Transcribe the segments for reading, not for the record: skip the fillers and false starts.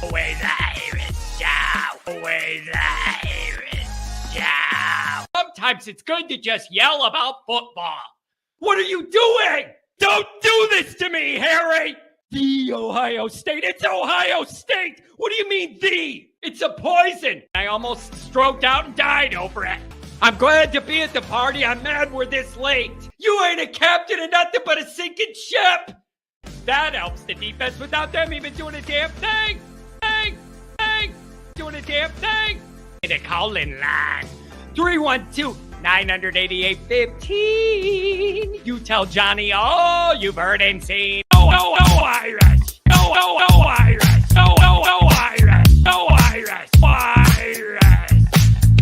Always Irish show. Always Irish show. Sometimes it's good to just yell about football. What are you doing? Don't do this to me, Harry! The Ohio State. It's Ohio State! What do you mean, the? It's a poison. I almost stroked out and died over it. I'm glad to be at the party. I'm mad we're this late. You ain't a captain of nothing but a sinking ship. That helps the defense without them even doing a damn thing. Doing a damn thing. The call-in line. 312-988-15. You tell Johnny all you've heard and seen. Oh, Irish. Oh, Irish. Oh, Irish. Oh, Irish. Irish.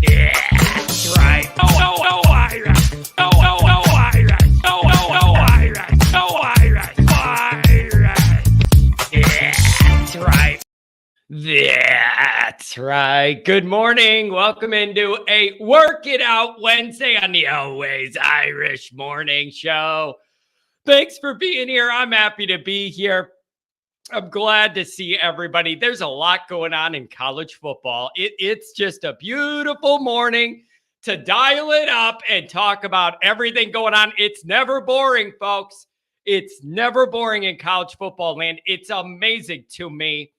Yeah, that's right. Oh, Irish. Oh, Irish. Oh, Irish. Oh, Irish. Irish. Yeah, that's right. That's right. Good morning. Welcome into a Work It Out Wednesday on the Always Irish Morning Show. Thanks for being here. I'm happy to be here. I'm glad to see everybody. There's a lot going on in college football. It's just a beautiful morning to dial it up and talk about everything going on. It's never boring, folks. It's never boring in college football land. It's amazing to me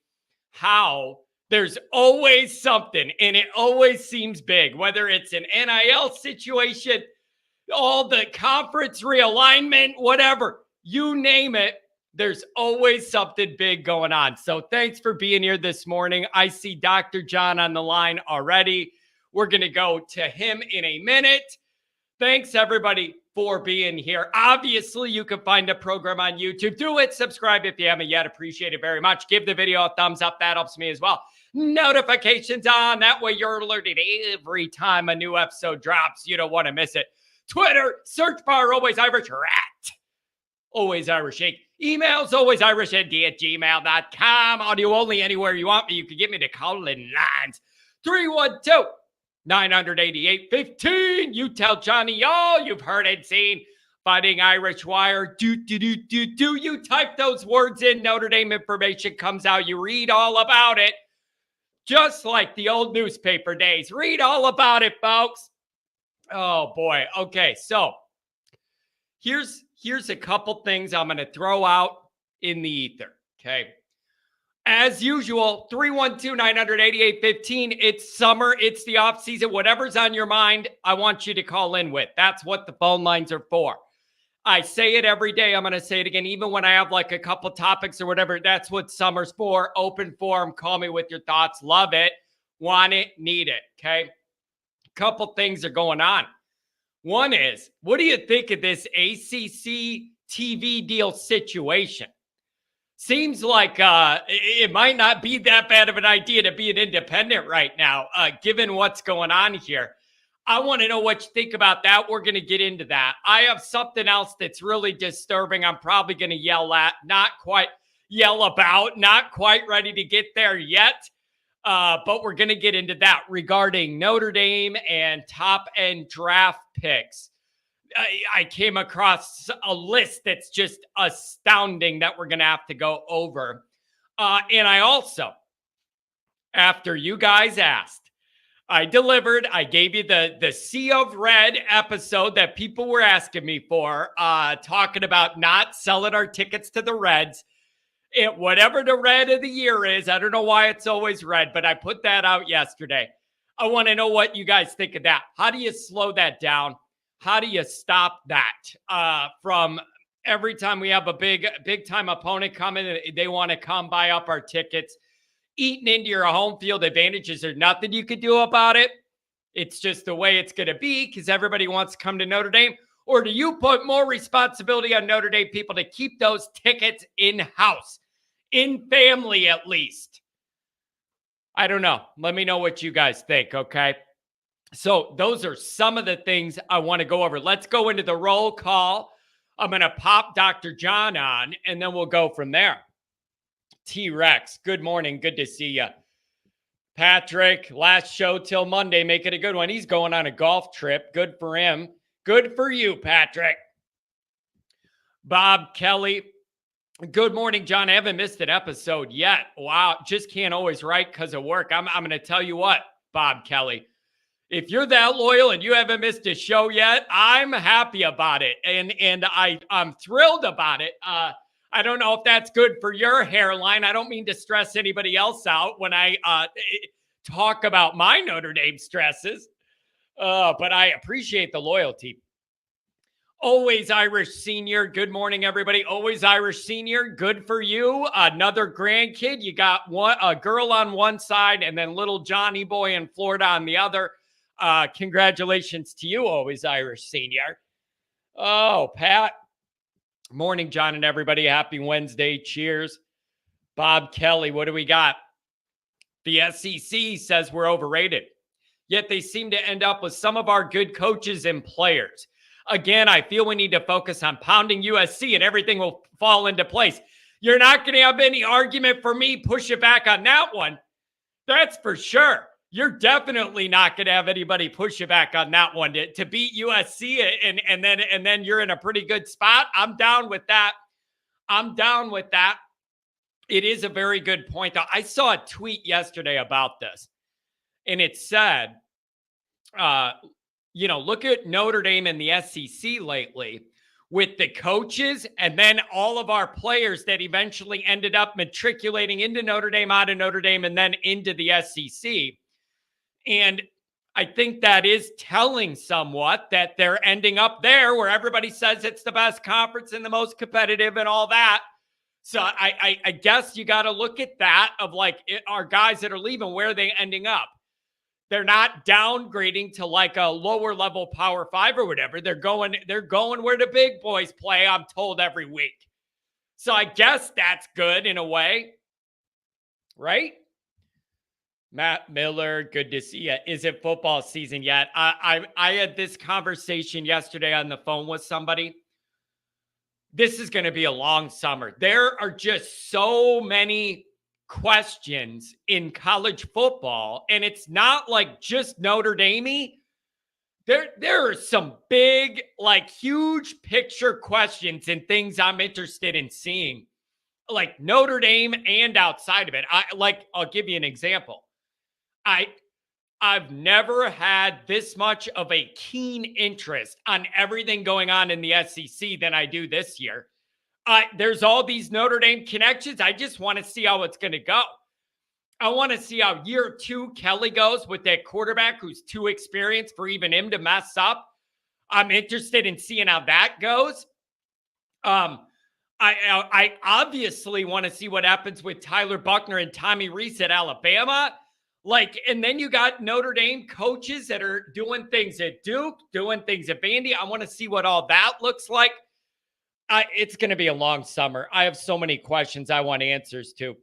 how there's always something, and it always seems big, whether it's an NIL situation, all the conference realignment, whatever, you name it, there's always something big going on. So thanks for being here this morning. I see Dr. John on the line already. We're going to go to him in a minute. Thanks, everybody, for being here. Obviously, you can find the program on YouTube. Do it. Subscribe if you haven't yet. Appreciate it very much. Give the video a thumbs up. That helps me as well. Notifications on. That way you're alerted every time a new episode drops. You don't want to miss it. Twitter, search bar, Always Irish, rat. Always Irish Inc. Emails, alwaysirishnd@gmail.com. Audio only anywhere you want me. You can get me to call-in lines. 312-988-15. You tell Johnny all you've heard and seen. Fighting Irish Wire. Do. You type those words in. Notre Dame information comes out. You read all about it. Just like the old newspaper days. Read all about it, folks. Oh, boy. Okay, so here's a couple things I'm going to throw out in the ether, okay? As usual, 312-988-15. It's summer. It's the off season. Whatever's on your mind, I want you to call in with. That's what the phone lines are for. I say it every day. I'm going to say it again. Even when I have like a couple topics or whatever, that's what summer's for. Open forum. Call me with your thoughts. Love it. Want it. Need it. Okay. A couple things are going on. One is, what do you think of this ACC TV deal situation? Seems like it might not be that bad of an idea to be an independent right now, given what's going on here. I want to know what you think about that. We're going to get into that. I have something else that's really disturbing. I'm probably going to yell at, not quite yell about, not quite ready to get there yet. But we're going to get into that regarding Notre Dame and top-end draft picks. I came across a list that's just astounding that we're going to have to go over. And I also, after you guys asked, I delivered. I gave you the Sea of Red episode that people were asking me for, talking about not selling our tickets to the Reds. Whatever the red of the year is, I don't know why it's always red, but I put that out yesterday. I want to know what you guys think of that. How do you slow that down? How do you stop that from every time we have a big time opponent coming, they want to come buy up our tickets, eating into your home field advantages? There's nothing you can do about it. It's just the way it's going to be because everybody wants to come to Notre Dame. Or do you put more responsibility on Notre Dame people to keep those tickets in-house, in family at least? I don't know. Let me know what you guys think, okay? So those are some of the things I want to go over. Let's go into the roll call. I'm going to pop Dr. John on, and then we'll go from there. T-Rex, good morning. Good to see you. Patrick, last show till Monday. Make it a good one. He's going on a golf trip. Good for him. Good for you, Patrick. Bob Kelly, Good morning, John. I haven't missed an episode yet. Wow. Just can't always write because of work. I'm going to tell you what, Bob Kelly. If you're that loyal and you haven't missed a show yet, I'm happy about it. And I'm thrilled about it. I don't know if that's good for your hairline. I don't mean to stress anybody else out when I talk about my Notre Dame stresses. But I appreciate the loyalty. Always Irish Senior. Good morning, everybody. Always Irish Senior. Good for you. Another grandkid. You got a girl on one side and then little Johnny boy in Florida on the other. Congratulations to you, Always Irish Senior. Oh, Pat. Morning, John and everybody. Happy Wednesday. Cheers. Bob Kelly, what do we got? The SEC says we're overrated, yet they seem to end up with some of our good coaches and players. Again, I feel we need to focus on pounding USC and everything will fall into place. You're not going to have any argument for me push it back on that one. That's for sure. You're definitely not going to have anybody push you back on that one to beat USC and then you're in a pretty good spot. I'm down with that. It is a very good point, though. I saw a tweet yesterday about this, and it said, look at Notre Dame and the SEC lately with the coaches and then all of our players that eventually ended up matriculating into Notre Dame, out of Notre Dame, and then into the SEC. And I think that is telling somewhat that they're ending up there where everybody says it's the best conference and the most competitive and all that. So I guess you got to look at that of our guys that are leaving, where are they ending up? They're not downgrading to like a lower level Power 5 or whatever. They're going where the big boys play, I'm told, every week. So I guess that's good in a way, right? Matt Miller, good to see you. Is it football season yet? I had this conversation yesterday on the phone with somebody. This is going to be a long summer. There are just so many questions in college football, and it's not like just Notre Dame. There are some big, huge picture questions and things I'm interested in seeing, like Notre Dame and outside of it. I'll give you an example. I've never had this much of a keen interest on everything going on in the SEC than I do this year. There's all these Notre Dame connections. I just want to see how it's going to go. I want to see how year 2 Kelly goes with that quarterback who's too experienced for even him to mess up. I'm interested in seeing how that goes. I obviously want to see what happens with Tyler Buchner and Tommy Rees at Alabama. And then you got Notre Dame coaches that are doing things at Duke, doing things at Vandy. I want to see what all that looks like. It's going to be a long summer. I have so many questions I want answers to.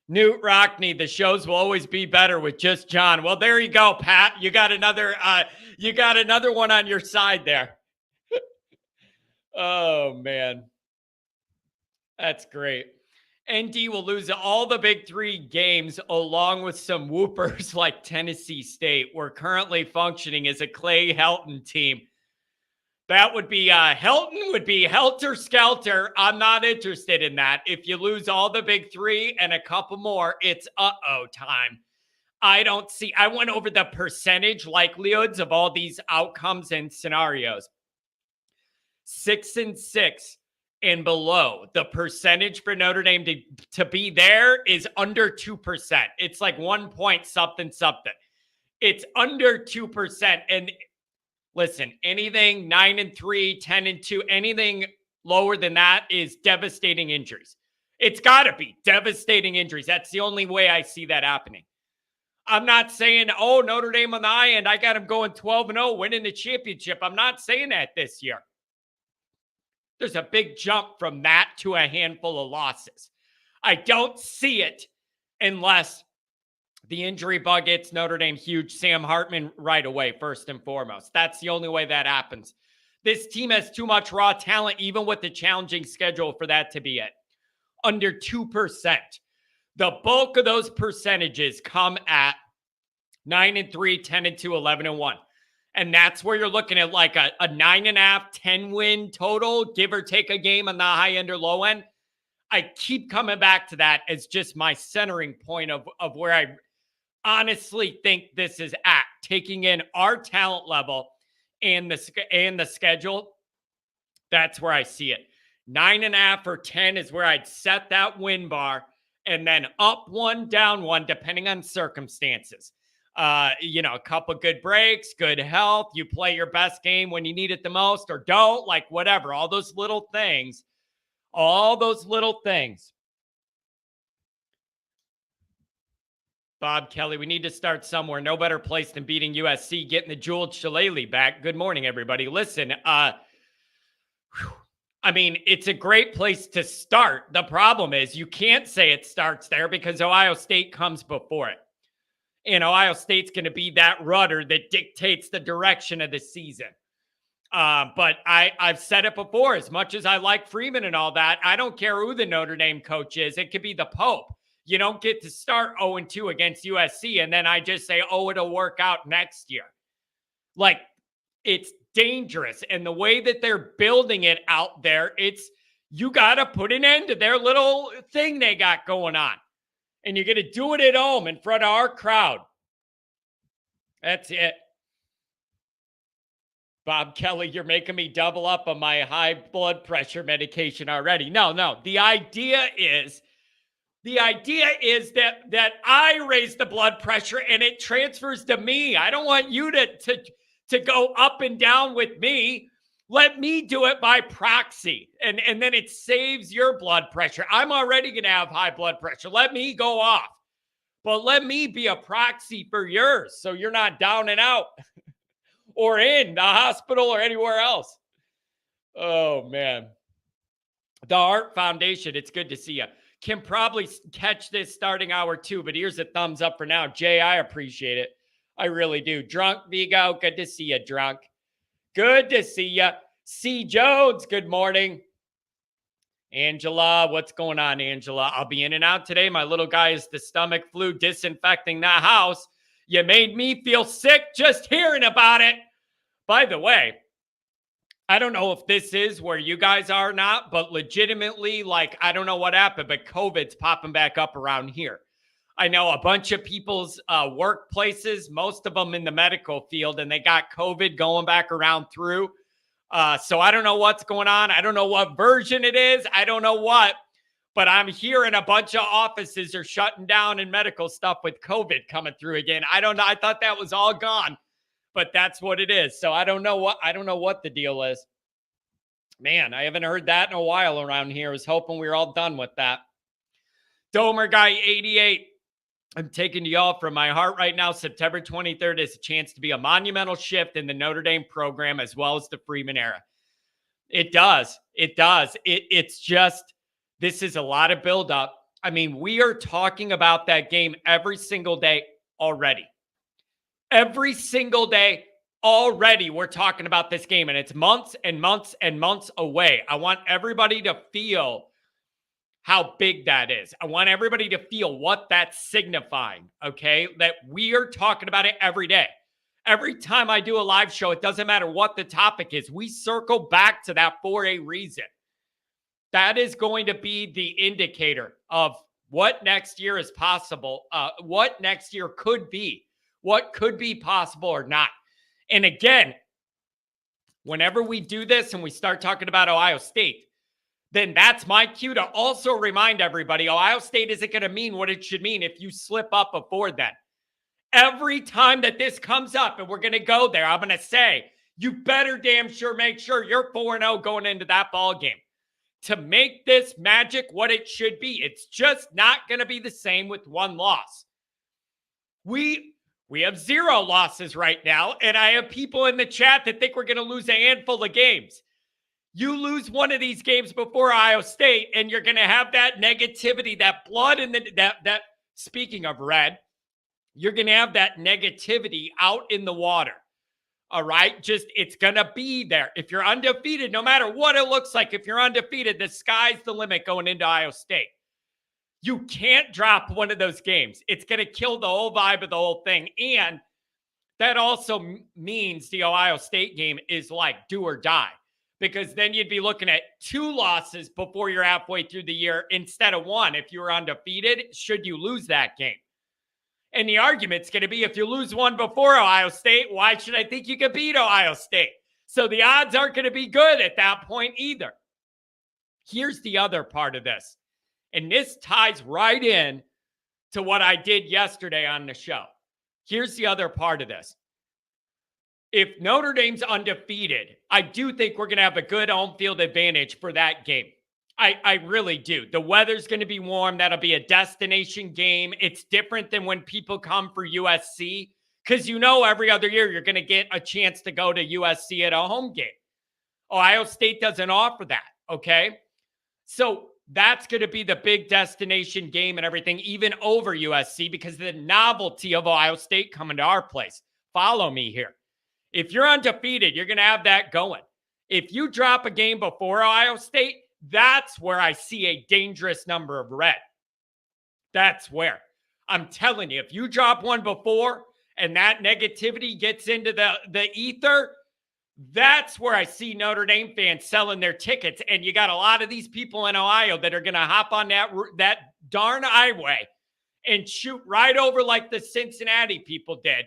Newt Rockney, the shows will always be better with just John. Well, there you go, Pat. You got another one on your side there. Oh, man. That's great. ND will lose all the big 3 games along with some whoopers like Tennessee State. We're currently functioning as a Clay Helton team. That would be Helton would be helter skelter. I'm not interested in that. If you lose all the big 3 and a couple more, it's time. I went over the percentage likelihoods of all these outcomes and scenarios. 6-6 and below, the percentage for Notre Dame to be there is under 2%. It's like 1 point something. It's under 2%. And listen, anything 9-3, 10-2, anything lower than that is devastating injuries. It's got to be devastating injuries. That's the only way I see that happening. I'm not saying, Notre Dame on the high end, I got them going 12-0, winning the championship. I'm not saying that this year. There's a big jump from that to a handful of losses. I don't see it unless the injury bug hits Notre Dame huge. Sam Hartman right away, first and foremost. That's the only way that happens. This team has too much raw talent, even with the challenging schedule, for that to be it. Under 2%. The bulk of those percentages come at 9-3, 10-2, 11-1. And that's where you're looking at like a 9.5, 10 win total, give or take a game on the high end or low end. I keep coming back to that as just my centering point of where I honestly think this is at, taking in our talent level and the schedule. That's where I see it. 9.5 or 10 is where I'd set that win bar, and then up one, down one, depending on circumstances. A couple good breaks, good health. You play your best game when you need it the most, or don't, like whatever. All those little things. Bob Kelly, we need to start somewhere. No better place than beating USC, getting the Jewel Shillelagh back. Good morning, everybody. Listen, it's a great place to start. The problem is you can't say it starts there because Ohio State comes before it. And Ohio State's going to be that rudder that dictates the direction of the season. But I've said it before, as much as I like Freeman and all that, I don't care who the Notre Dame coach is. It could be the Pope. You don't get to start 0-2 against USC, and then I just say, it'll work out next year. Like, it's dangerous. And the way that they're building it out there, you got to put an end to their little thing they got going on. And you're going to do it at home in front of our crowd. That's it. Bob Kelly, you're making me double up on my high blood pressure medication already. No. The idea is that I raise the blood pressure and it transfers to me. I don't want you to go up and down with me. Let me do it by proxy. And then it saves your blood pressure. I'm already going to have high blood pressure. Let me go off. But let me be a proxy for yours so you're not down and out or in the hospital or anywhere else. Oh, man. The Art Foundation, it's good to see you. Can probably catch this starting hour 2, but here's a thumbs up for now. Jay, I appreciate it. I really do. Drunk Vigo, good to see you, Drunk. Good to see you. C. Jones, good morning. Angela, what's going on, Angela? I'll be in and out today. My little guy is the stomach flu disinfecting the house. You made me feel sick just hearing about it. By the way, I don't know if this is where you guys are or not, but legitimately, I don't know what happened, but COVID's popping back up around here. I know a bunch of people's workplaces, most of them in the medical field, and they got COVID going back around through. So I don't know what's going on. I don't know what version it is. I don't know what, but I'm hearing a bunch of offices are shutting down and medical stuff with COVID coming through again. I don't know. I thought that was all gone, but that's what it is. So I don't know what the deal is. Man, I haven't heard that in a while around here. I was hoping we were all done with that. Domer Guy 88. I'm taking to y'all from my heart right now. September 23rd is a chance to be a monumental shift in the Notre Dame program as well as the Freeman era. It does. It's just, this is a lot of buildup. I mean, we are talking about that game every single day already. Every single day already we're talking about this game, and it's months and months and months away. I want everybody to feel how big that is. I want everybody to feel what that's signifying, okay? That we are talking about it every day. Every time I do a live show, it doesn't matter what the topic is. We circle back to that for a reason. That is going to be the indicator of what next year is possible, what next year could be, what could be possible or not. And again, whenever we do this and we start talking about Ohio State, then that's my cue to also remind everybody Ohio State isn't going to mean what it should mean if you slip up before then. Every time that this comes up and we're going to go there, I'm going to say, you better damn sure make sure you're 4-0 going into that ball game to make this magic what it should be. It's just not going to be the same with one loss. We have 0 losses right now, and I have people in the chat that think we're going to lose a handful of games. You lose one of these games before Ohio State, and you're going to have that negativity, that blood in that speaking of red, you're going to have that negativity out in the water. All right? Just, it's going to be there. If you're undefeated, no matter what it looks like, if you're undefeated, the sky's the limit going into Ohio State. You can't drop one of those games. It's going to kill the whole vibe of the whole thing. And that also means the Ohio State game is like do or die, because then you'd be looking at 2 losses before you're halfway through the year instead of 1 if you were undefeated, should you lose that game. And the argument's going to be, if you lose 1 before Ohio State, why should I think you could beat Ohio State? So the odds aren't going to be good at that point either. Here's the other part of this, and this ties right in to what I did yesterday on the show. Here's the other part of this. If Notre Dame's undefeated, I do think we're going to have a good home field advantage for that game. I really do. The weather's going to be warm. That'll be a destination game. It's different than when people come for USC, because every other year you're going to get a chance to go to USC at a home game. Ohio State doesn't offer that, okay? So that's going to be the big destination game and everything, even over USC, because of the novelty of Ohio State coming to our place. Follow me here. If you're undefeated, you're going to have that going. If you drop a game before Ohio State, that's where I see a dangerous number of red. That's where. I'm telling you, if you drop one before and that negativity gets into the ether, that's where I see Notre Dame fans selling their tickets. And you got a lot of these people in Ohio that are going to hop on that darn highway and shoot right over like the Cincinnati people did.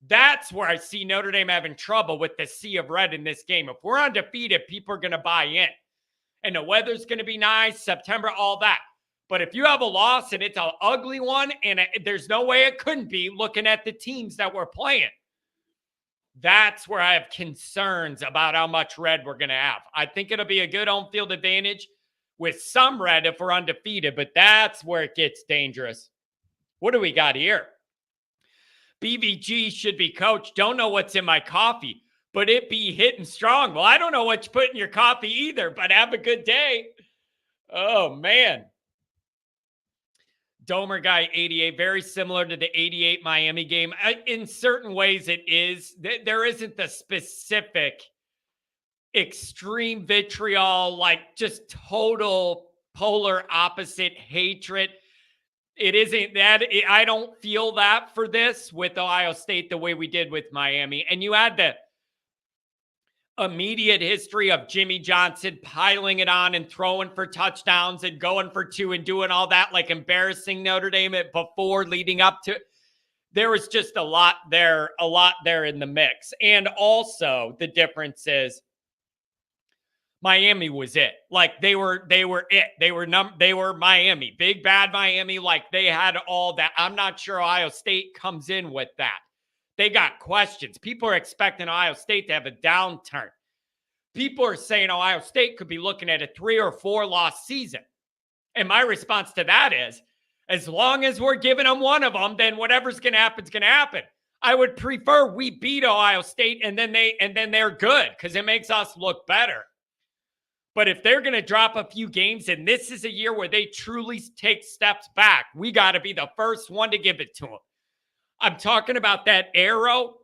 That's where I see Notre Dame having trouble with the sea of red in this game. If we're undefeated, people are going to buy in. And the weather's going to be nice, September, all that. But if you have a loss and it's an ugly one, and there's no way it couldn't be looking at the teams that we're playing, that's where I have concerns about how much red we're going to have. I think it'll be a good home field advantage with some red if we're undefeated, but that's where it gets dangerous. What do we got here? BVG should be coached. Don't know what's in my coffee, but it be hitting strong. Well, I don't know what you put in your coffee either, but have a good day. Oh, man. Domer Guy 88, very similar to the 88 Miami game. In certain ways, it is. There isn't the specific extreme vitriol, like just total polar opposite hatred. It isn't that. I don't feel that for this with Ohio State the way we did with Miami. And you had the immediate history of Jimmy Johnson piling it on and throwing for touchdowns and going for 2 and doing all that, like embarrassing Notre Dame before leading up to. There was just a lot there in the mix. And also the difference is Miami was it. Like they were it. They were Miami, big bad Miami. Like they had all that. I'm not sure Ohio State comes in with that. They got questions. People are expecting Ohio State to have a downturn. People are saying Ohio State could be looking at a 3 or 4 loss season. And my response to that is, as long as we're giving them one of them, then whatever's going to happen is going to happen. I would prefer we beat Ohio State and then they're good, because it makes us look better. But if they're going to drop a few games and this is a year where they truly take steps back, we got to be the first one to give it to them. I'm talking about that arrow,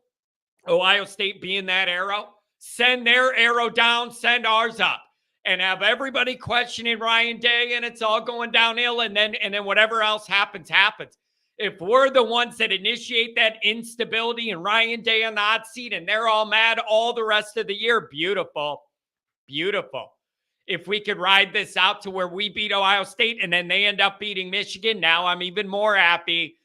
Ohio State being that arrow. Send their arrow down, send ours up, and have everybody questioning Ryan Day, and it's all going downhill, and then whatever else happens. If we're the ones that initiate that instability and Ryan Day on the hot seat and they're all mad all the rest of the year, beautiful. Beautiful. If we could ride this out to where we beat Ohio State and then they end up beating Michigan, now I'm even more happy.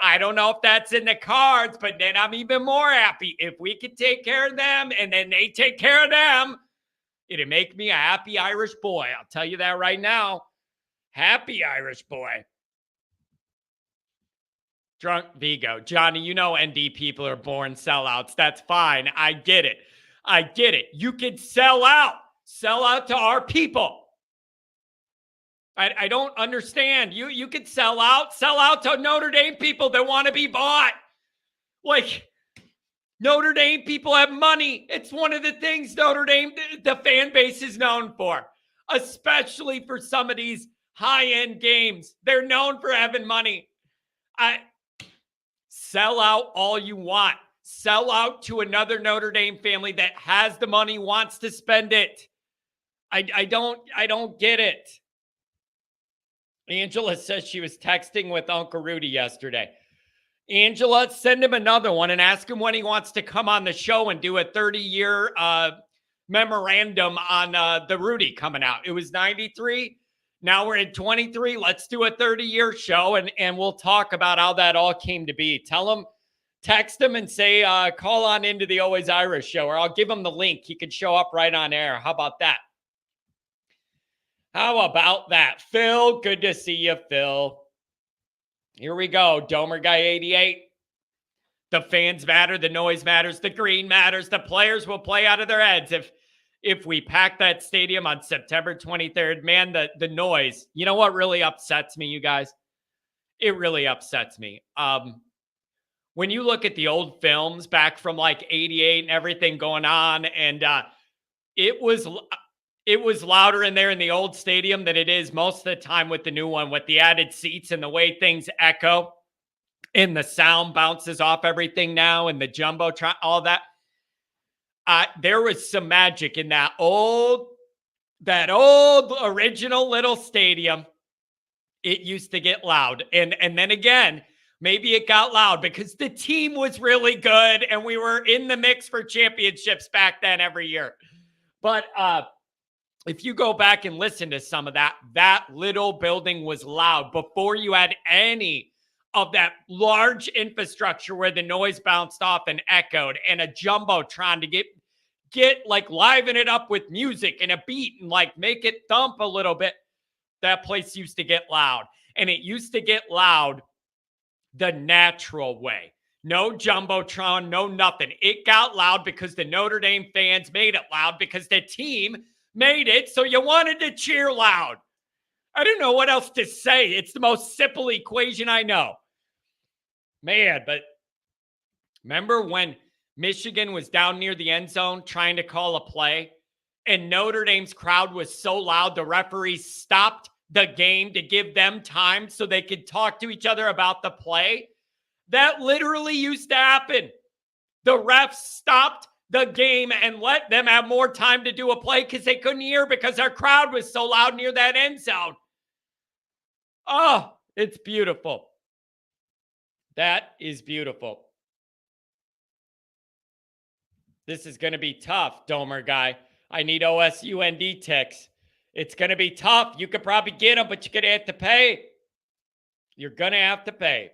I don't know if that's in the cards, but then I'm even more happy. If we could take care of them and then they take care of them, it'd make me a happy Irish boy. I'll tell you that right now. Happy Irish boy. Drunk Vigo. Johnny, ND people are born sellouts. That's fine. I get it. You could sell out. Sell out to our people. I don't understand. You could sell out to Notre Dame people that want to be bought. Like, Notre Dame people have money. It's one of the things Notre Dame, the fan base is known for, especially for some of these high-end games. They're known for having money. Sell out all you want. Sell out to another Notre Dame family that has the money, wants to spend it. I don't get it. Angela says she was texting with Uncle Rudy yesterday. Angela, send him another one and ask him when he wants to come on the show and do a 30-year memorandum on the Rudy coming out. It was 93. Now we're in 23. Let's do a 30-year show, and we'll talk about how that all came to be. Tell him, text him and say, call on into the Always Irish show, or I'll give him the link. He could show up right on air. How about that? How about that? Phil, good to see you, Phil. Here we go. Domer Guy 88. The fans matter. The noise matters. The green matters. The players will play out of their heads if we pack that stadium on September 23rd. Man, the noise. You know what really upsets me, you guys? It really upsets me. When you look at the old films back from like 88 and everything going on, and it was louder in there in the old stadium than it is most of the time with the new one, with the added seats and the way things echo and the sound bounces off everything now and the jumbotron, all that. There was some magic in that old original little stadium. It used to get loud. And then again, maybe it got loud because the team was really good and we were in the mix for championships back then every year. But if you go back and listen to some of that little building was loud before you had any of that large infrastructure where the noise bounced off and echoed, and a jumbotron to get like liven it up with music and a beat and like make it thump a little bit. That place used to get loud, and it used to get loud the natural way. No jumbotron, no nothing. It got loud because the Notre Dame fans made it loud because the team made it, so you wanted to cheer loud. I don't know what else to say. It's the most simple equation I know. Man, but remember when Michigan was down near the end zone trying to call a play, and Notre Dame's crowd was so loud the referees stopped the game to give them time so they could talk to each other about the play? That literally used to happen. The refs stopped the game and let them have more time to do a play because they couldn't hear because our crowd was so loud near that end zone. Oh, it's beautiful. That is beautiful. This is going to be tough, Domer Guy. I need OSUND ticks. It's going to be tough. You could probably get them, but you're going to have to pay. You're going to have to pay.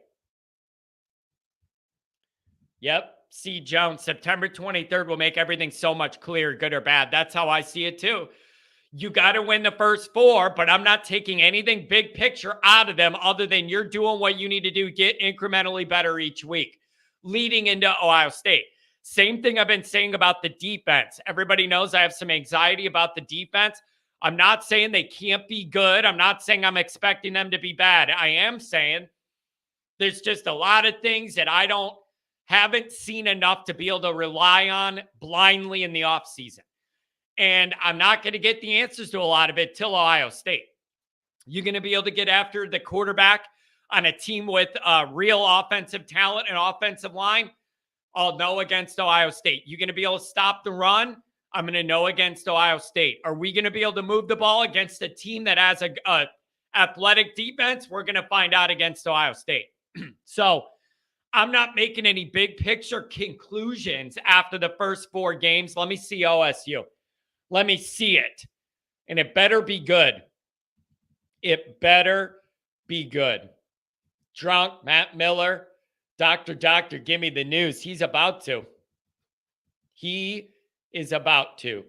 Yep. C. Jones, September 23rd will make everything so much clearer, good or bad. That's how I see it too. You got to win the first four, but I'm not taking anything big picture out of them other than you're doing what you need to do, get incrementally better each week, leading into Ohio State. Same thing I've been saying about the defense. Everybody knows I have some anxiety about the defense. I'm not saying they can't be good. I'm not saying I'm expecting them to be bad. I am saying there's just a lot of things that I haven't seen enough to be able to rely on blindly in the offseason. And I'm not going to get the answers to a lot of it till Ohio State. You're going to be able to get after the quarterback on a team with real offensive talent and offensive line? I'll know against Ohio State. You're going to be able to stop the run? I'm going to know against Ohio State. Are we going to be able to move the ball against a team that has a athletic defense? We're going to find out against Ohio State. So I'm not making any big picture conclusions after the first four games. Let me see OSU. Let me see it. And it better be good. It better be good. Drunk, Matt Miller, Doctor, give me the news. He's about to. He is about to.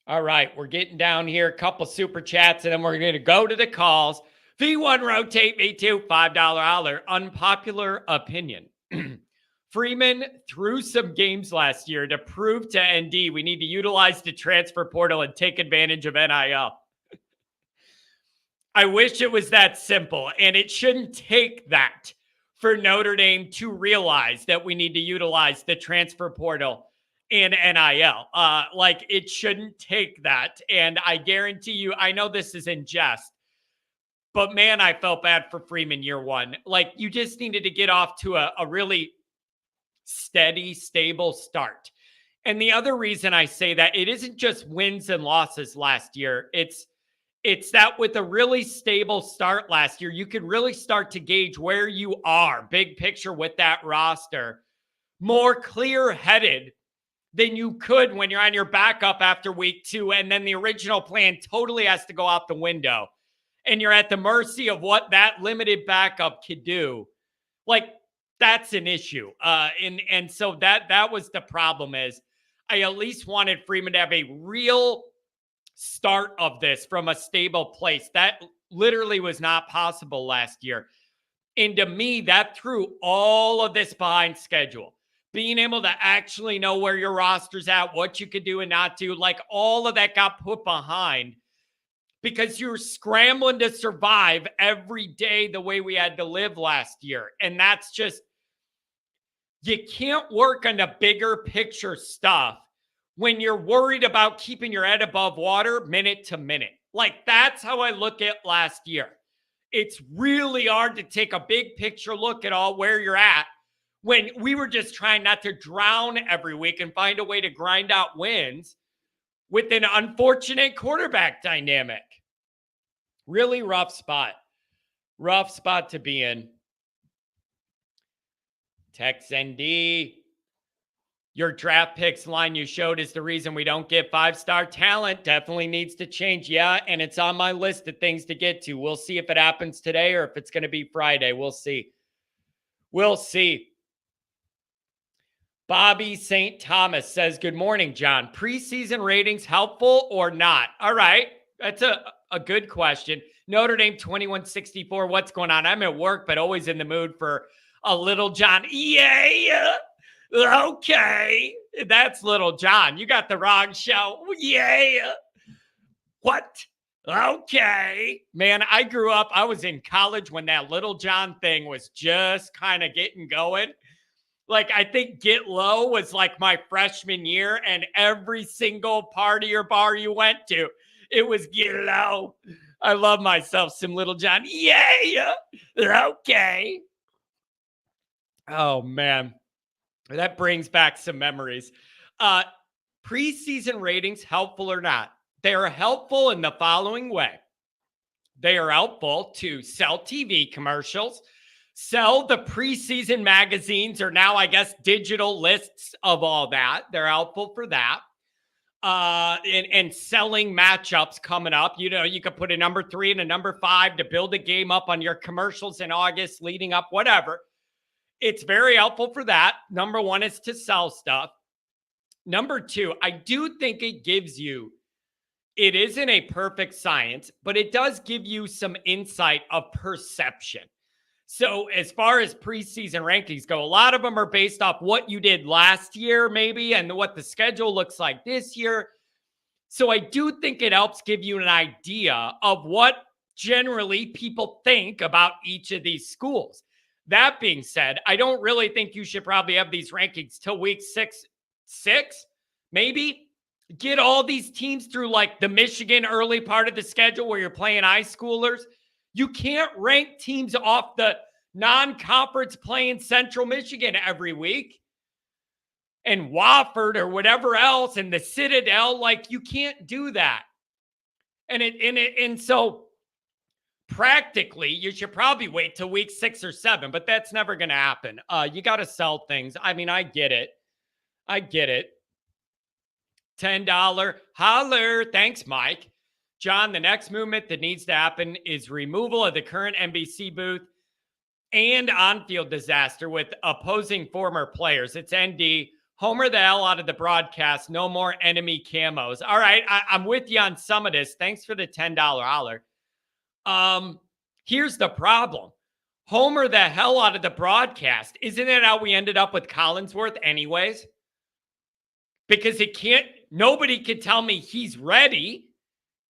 All right, we're getting down here. A couple super chats, and then we're going to go to the calls. V1 rotate, V2, $5 holler. Unpopular opinion. Freeman threw some games last year to prove to ND we need to utilize the transfer portal and take advantage of NIL. I wish it was that simple, and it shouldn't take that for Notre Dame to realize that we need to utilize the transfer portal and NIL. Like, it shouldn't take that, and I guarantee you, I know this is in jest, but man, I felt bad for Freeman year one. Like, you just needed to get off to a really steady, stable start. And the other reason I say that, it isn't just wins and losses last year. It's that with a really stable start last year, you could really start to gauge where you are, big picture with that roster, more clear-headed than you could when you're on your backup after week 2, and then the original plan totally has to go out the window. And you're at the mercy of what that limited backup could do. Like, that's an issue. And so that was the problem is I at least wanted Freeman to have a real start of this from a stable place. That literally was not possible last year. And to me, that threw all of this behind schedule. Being able to actually know where your roster's at, what you could do and not do, like all of that got put behind because you're scrambling to survive every day the way we had to live last year. And that's just, you can't work on the bigger picture stuff when you're worried about keeping your head above water minute to minute. Like, that's how I look at last year. It's really hard to take a big picture look at all where you're at when we were just trying not to drown every week and find a way to grind out wins with an unfortunate quarterback dynamic. Really rough spot. Rough spot to be in. Tex ND. Your draft picks line you showed is the reason we don't get 5-star talent. Definitely needs to change. Yeah, and it's on my list of things to get to. We'll see if it happens today or if it's going to be Friday. We'll see. We'll see. Bobby St. Thomas says, good morning, John. Preseason ratings helpful or not? All right. That's a good question. Notre Dame 2164. What's going on? I'm at work, but always in the mood for a Little John. Yeah. Okay. That's Little John. You got the wrong show. Yeah. What? Okay. Man, I grew up, I was in college when that Little John thing was just kind of getting going. Like, I think Get Low was like my freshman year, and every single party or bar you went to, it was Get Low. I love myself some Little John. Yeah. Okay. Oh, man. That brings back some memories. Preseason ratings, helpful or not? They are helpful in the following way. They are helpful to sell TV commercials, sell the preseason magazines, or now, I guess, digital lists of all that. They're helpful for that. And selling matchups coming up. You know, you could put a number 3 and a number 5 to build a game up on your commercials in August leading up, whatever. It's very helpful for that. Number 1 is to sell stuff. Number 2, I do think it gives you, it isn't a perfect science, but it does give you some insight of perception. So as far as preseason rankings go, a lot of them are based off what you did last year, maybe, and what the schedule looks like this year. So I do think it helps give you an idea of what generally people think about each of these schools. That being said, I don't really think you should probably have these rankings till week six, maybe. Get all these teams through like the Michigan early part of the schedule where you're playing high schoolers. You can't rank teams off the non-conference playing Central Michigan every week and Wofford or whatever else and the Citadel. Like, you can't do that. And so practically, you should probably wait till week 6 or 7, but that's never going to happen. You got to sell things. I mean, I get it. $10 holler. Thanks, Mike. John, the next movement that needs to happen is removal of the current NBC booth and on-field disaster with opposing former players. It's ND. Homer the hell out of the broadcast. No more enemy camos. All right, I'm with you on some of this. Thanks for the $10 holler. Here's the problem. Homer the hell out of the broadcast. Isn't that how we ended up with Collinsworth anyways? Because nobody could tell me he's ready.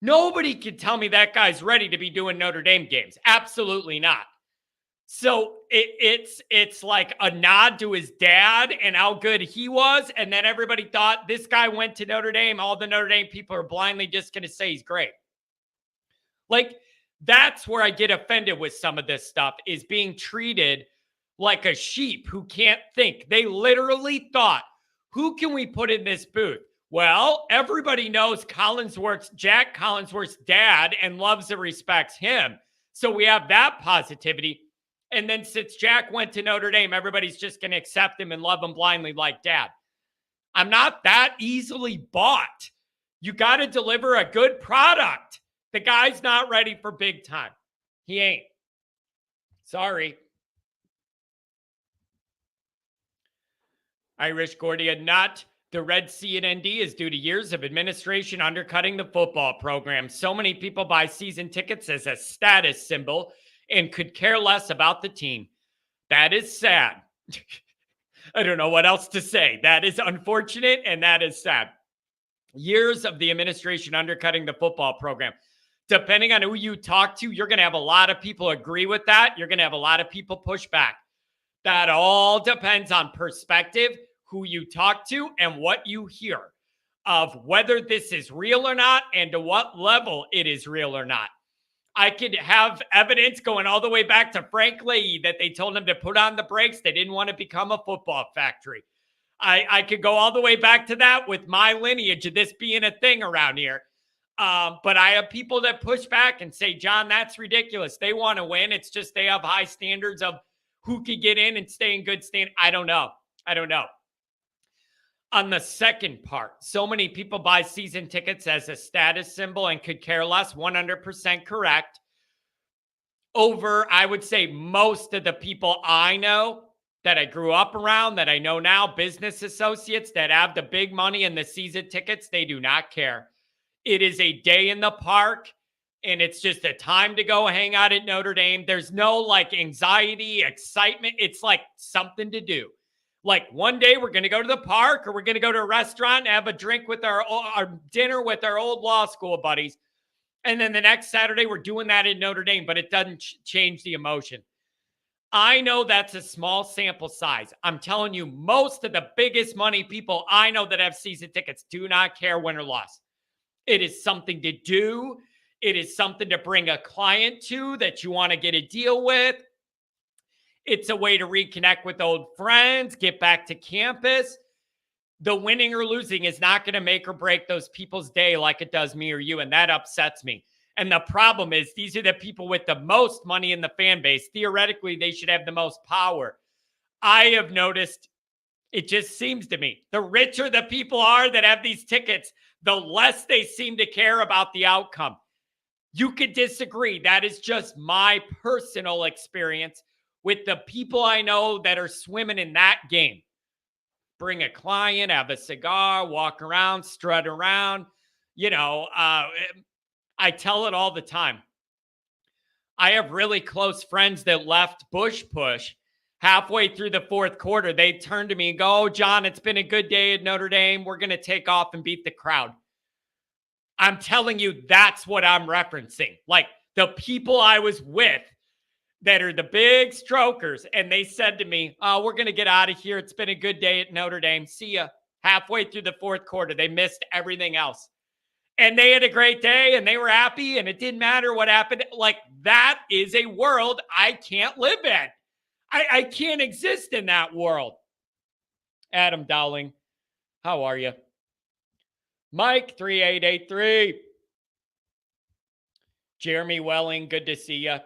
Nobody could tell me that guy's ready to be doing Notre Dame games. Absolutely not. So it's like a nod to his dad and how good he was. And then everybody thought this guy went to Notre Dame. All the Notre Dame people are blindly just going to say he's great. Like, that's where I get offended with some of this stuff, is being treated like a sheep who can't think. They literally thought, who can we put in this booth? Well, everybody knows Jack Collinsworth's dad and loves and respects him. So we have that positivity. And then since Jack went to Notre Dame, everybody's just going to accept him and love him blindly like dad. I'm not that easily bought. You got to deliver a good product. The guy's not ready for big time. He ain't. Sorry. Irish Gordia nut. The Red Sea and ND is due to years of administration undercutting the football program. So many people buy season tickets as a status symbol and could care less about the team. That is sad. I don't know what else to say. That is unfortunate and that is sad. Years of the administration undercutting the football program. Depending on who you talk to, you're going to have a lot of people agree with that. You're going to have a lot of people push back. That all depends on perspective, who you talk to, and what you hear of whether this is real or not and to what level it is real or not. I could have evidence going all the way back to Frank Leahy that they told him to put on the brakes. They didn't want to become a football factory. I could go all the way back to that with my lineage of this being a thing around here. But I have people that push back and say, John, that's ridiculous. They want to win. It's just they have high standards of who could get in and stay in good stand. I don't know. On the second part, so many people buy season tickets as a status symbol and could care less. 100% correct. Over, I would say, most of the people I know that I grew up around, that I know now, business associates that have the big money and the season tickets, they do not care. It is a day in the park, and it's just a time to go hang out at Notre Dame. There's no like anxiety, excitement. It's like something to do. Like one day we're going to go to the park or we're going to go to a restaurant and have a drink with our dinner with our old law school buddies. And then the next Saturday we're doing that in Notre Dame, but it doesn't change the emotion. I know that's a small sample size. I'm telling you, most of the biggest money people I know that have season tickets do not care win or loss. It is something to do. It is something to bring a client to that you want to get a deal with. It's a way to reconnect with old friends, get back to campus. The winning or losing is not going to make or break those people's day like it does me or you, and that upsets me. And the problem is these are the people with the most money in the fan base. Theoretically, they should have the most power. I have noticed, it just seems to me, the richer the people are that have these tickets, the less they seem to care about the outcome. You could disagree. That is just my personal experience with the people I know that are swimming in that game. Bring a client, have a cigar, walk around, strut around. I tell it all the time. I have really close friends that left Bush Push halfway through the fourth quarter. They turned to me and go, "Oh, John, it's been a good day at Notre Dame. We're going to take off and beat the crowd." I'm telling you, that's what I'm referencing. Like the people I was with that are the big strokers. And they said to me, "Oh, we're going to get out of here. It's been a good day at Notre Dame. See ya." Halfway through the fourth quarter, they missed everything else. And they had a great day and they were happy and it didn't matter what happened. Like that is a world I can't live in. I can't exist in that world. Adam Dowling, how are you? Mike 3883. Jeremy Welling, good to see you.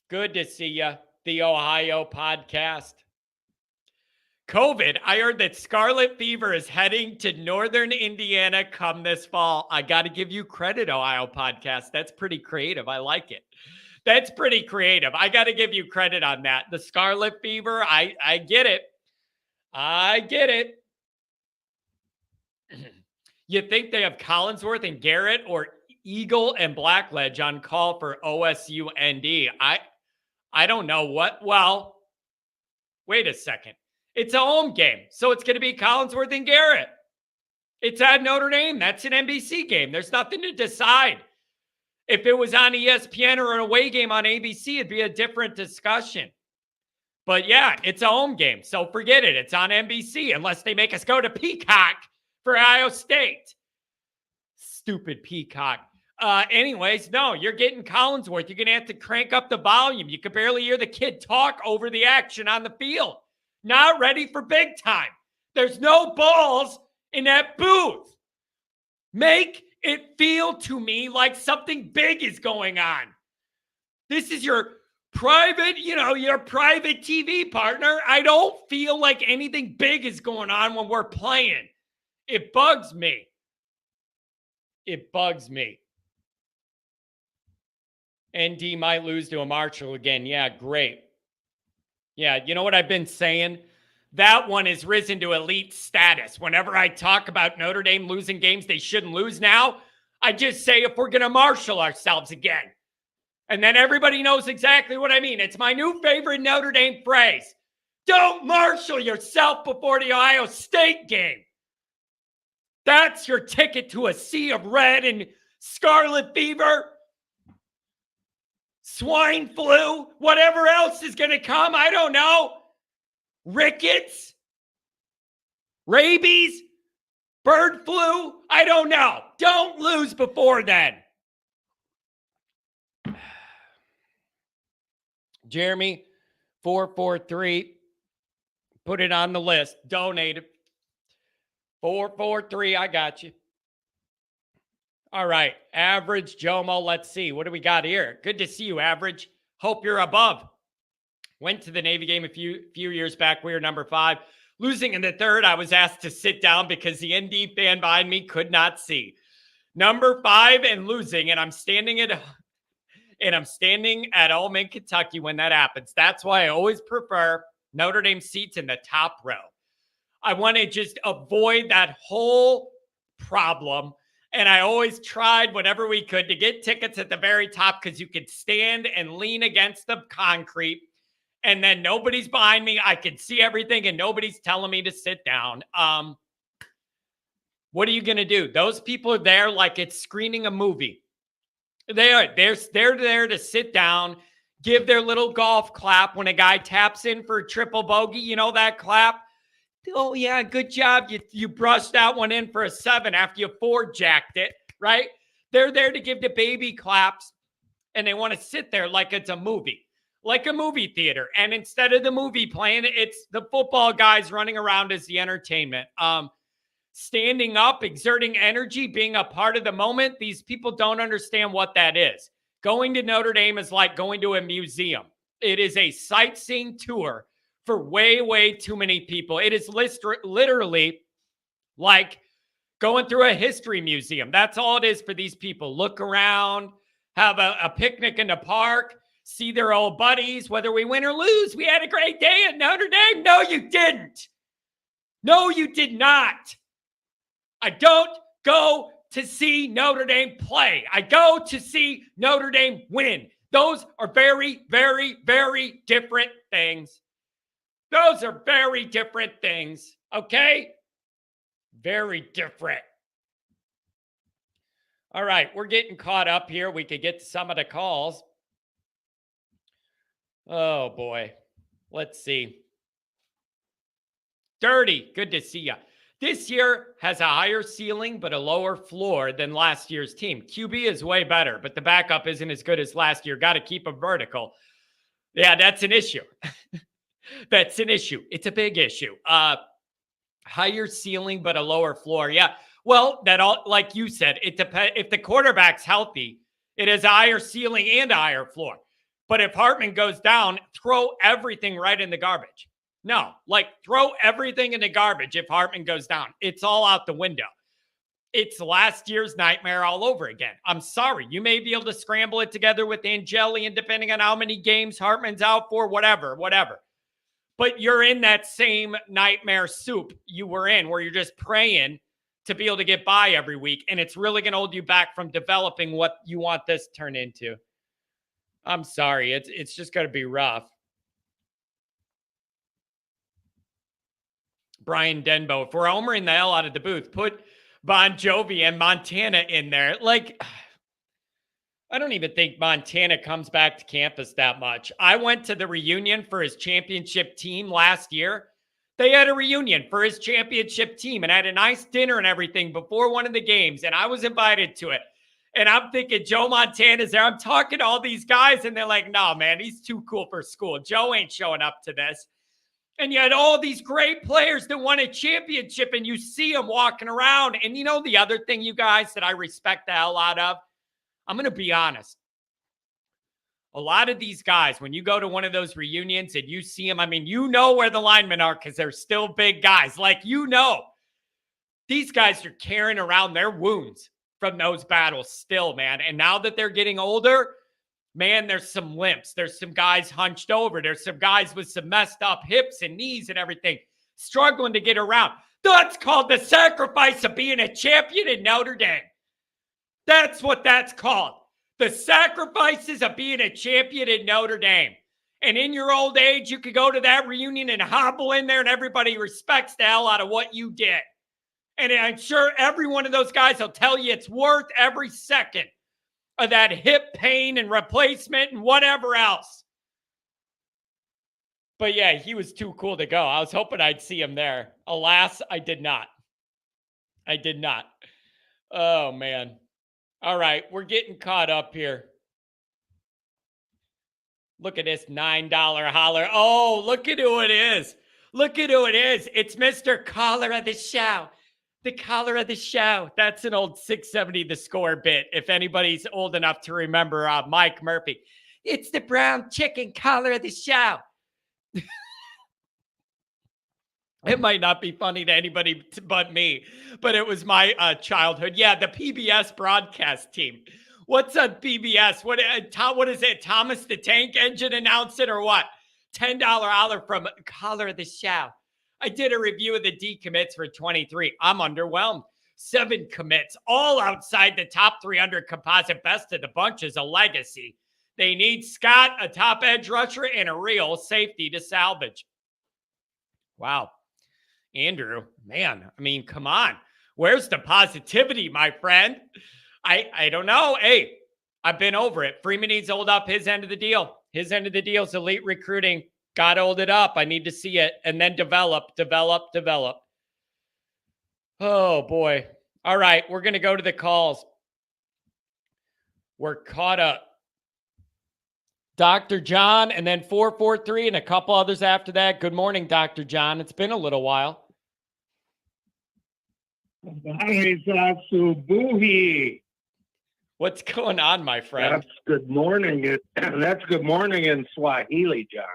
Good to see you. The Ohio podcast. COVID, I heard that scarlet fever is heading to northern Indiana come this fall. I got to give you credit, Ohio podcast. That's pretty creative. I like it. That's pretty creative. I got to give you credit on that. The scarlet fever, I get it. I get it. You think they have Collinsworth and Garrett or Eagle and Blackledge on call for OSU ND? I don't know what. Well, wait a second. It's a home game, so it's going to be Collinsworth and Garrett. It's at Notre Dame. That's an NBC game. There's nothing to decide. If it was on ESPN or an away game on ABC, it'd be a different discussion. But yeah, it's a home game, so forget it. It's on NBC unless they make us go to Peacock for Ohio State. Stupid Peacock. Anyways, no, you're getting Collinsworth. You're going to have to crank up the volume. You can barely hear the kid talk over the action on the field. Not ready for big time. There's no balls in that booth. Make it feel to me like something big is going on. This is your private, your private TV partner. I don't feel like anything big is going on when we're playing. It bugs me. It bugs me. ND might lose to a Marshall again. Yeah, great. Yeah, you know what I've been saying? That one has risen to elite status. Whenever I talk about Notre Dame losing games they shouldn't lose now, I just say if we're going to marshal ourselves again. And then everybody knows exactly what I mean. It's my new favorite Notre Dame phrase. Don't marshal yourself before the Ohio State game. That's your ticket to a sea of red and scarlet fever, swine flu, whatever else is going to come. I don't know. Rickets, rabies, bird flu. I don't know. Don't lose before then. Jeremy, 443. Put it on the list. Donate it. 443. I got you. All right. Average Jomo. Let's see. What do we got here? Good to see you, Average. Hope you're above. Went to the Navy game a few years back. We were number 5. Losing in the third, I was asked to sit down because the ND fan behind me could not see. Number 5 and losing, and I'm standing at Ullman, Kentucky when that happens. That's why I always prefer Notre Dame seats in the top row. I want to just avoid that whole problem. And I always tried whatever we could to get tickets at the very top because you could stand and lean against the concrete. And then nobody's behind me. I can see everything and nobody's telling me to sit down. What are you going to do? Those people are there like it's screening a movie. They're there to sit down, give their little golf clap when a guy taps in for a triple bogey. You know that clap? Oh, yeah, good job. You brushed that one in for a 7 after you 4-jacked it, right? They're there to give the baby claps, and they want to sit there like it's a movie. Like a movie theater. And instead of the movie playing, it's the football guys running around as the entertainment. Standing up, exerting energy, being a part of the moment. These people don't understand what that is. Going to Notre Dame is like going to a museum. It is a sightseeing tour for way, way too many people. It is literally like going through a history museum. That's all it is for these people. Look around, have a picnic in the park, see their old buddies, whether we win or lose. We had a great day at Notre Dame. No, you didn't. No, you did not. I don't go to see Notre Dame play. I go to see Notre Dame win. Those are very, very, very different things. Those are very different things, okay? Very different. All right, we're getting caught up here. We could get to some of the calls. Oh, boy. Let's see. Dirty, good to see you. This year has a higher ceiling but a lower floor than last year's team. QB is way better, but the backup isn't as good as last year. Got to keep them vertical. Yeah, that's an issue. That's an issue. It's a big issue. Higher ceiling but a lower floor. Yeah. Well, that all, like you said, it depends. If the quarterback's healthy, it has a higher ceiling and a higher floor. But if Hartman goes down, throw everything right in the garbage. No, like throw everything in the garbage if Hartman goes down. It's all out the window. It's last year's nightmare all over again. I'm sorry. You may be able to scramble it together with Angeli and depending on how many games Hartman's out for, whatever. But you're in that same nightmare soup you were in where you're just praying to be able to get by every week. And it's really going to hold you back from developing what you want this to turn into. I'm sorry. It's just going to be rough. Brian Denbo, if we're homering the hell out of the booth, put Bon Jovi and Montana in there. Like, I don't even think Montana comes back to campus that much. I went to the reunion for his championship team last year. They had a reunion for his championship team and had a nice dinner and everything before one of the games, and I was invited to it. And I'm thinking Joe Montana's there. I'm talking to all these guys, and they're like, no, man, he's too cool for school. Joe ain't showing up to this. And you had all these great players that won a championship, and you see them walking around. And you know the other thing, you guys, that I respect the hell out of? I'm going to be honest. A lot of these guys, when you go to one of those reunions and you see them, I mean, you know where the linemen are because they're still big guys. Like, you know, these guys are carrying around their wounds from those battles still, man. And now that they're getting older, man, there's some limps. There's some guys hunched over. There's some guys with some messed up hips and knees and everything, struggling to get around. That's called the sacrifice of being a champion in Notre Dame. That's what that's called. The sacrifices of being a champion in Notre Dame. And in your old age, you could go to that reunion and hobble in there and everybody respects the hell out of what you did. And I'm sure every one of those guys will tell you it's worth every second of that hip pain and replacement and whatever else. But yeah, he was too cool to go. I was hoping I'd see him there. Alas, I did not. I did not. Oh, man. All right, we're getting caught up here. Look at this $9 holler. Oh, look at who it is. Look at who it is. It's Mr. Caller of the Show. The caller of the show. That's an old 670 The Score bit, if anybody's old enough to remember Mike Murphy. It's the brown chicken caller of the show. It might not be funny to anybody but me, but it was my childhood. Yeah, the PBS broadcast team. What's on PBS? What is it? Thomas the Tank Engine announced it or what? $10 holler from caller of the show. I did a review of the decommits for 23. I'm underwhelmed. 7 commits, all outside the top 300 composite. Best of the bunch is a legacy. They need Scott, a top edge rusher, and a real safety to salvage. Wow. Andrew, man, I mean, come on. Where's the positivity, my friend? I don't know. Hey, I've been over it. Freeman needs to hold up his end of the deal. His end of the deal is elite recruiting. Got to hold it up. I need to see it. And then develop. Oh, boy. All right. We're going to go to the calls. We're caught up. Dr. John, and then 443 and a couple others after that. Good morning, Dr. John. It's been a little while. What's going on, my friend? That's good morning. That's good morning in Swahili, John.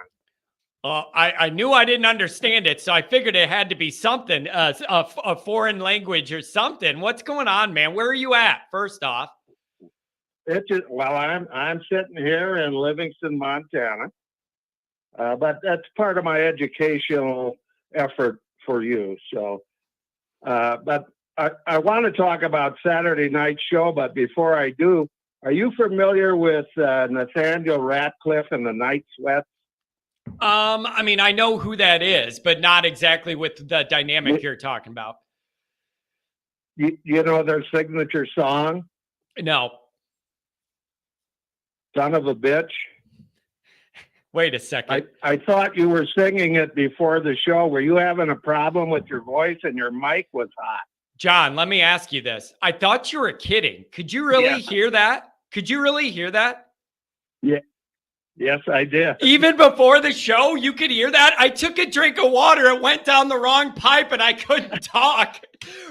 I knew I didn't understand it, so I figured it had to be something, a foreign language or something. What's going on, man? Where are you at, first off? I'm sitting here in Livingston, Montana, but that's part of my educational effort for you. So, but I want to talk about Saturday night show, but before I do, are you familiar with Nathaniel Ratcliffe and the Night Sweats? I mean, I know who that is, but not exactly with the dynamic you're talking about. You know their signature song? No. Son of a bitch. Wait a second. I thought you were singing it before the show. Were you having a problem with your voice and your mic was hot? John, let me ask you this. I thought you were kidding. Could you really hear that? Could you really hear that? Yeah. Yes, I did. Even before the show, you could hear that? I took a drink of water. It went down the wrong pipe and I couldn't talk.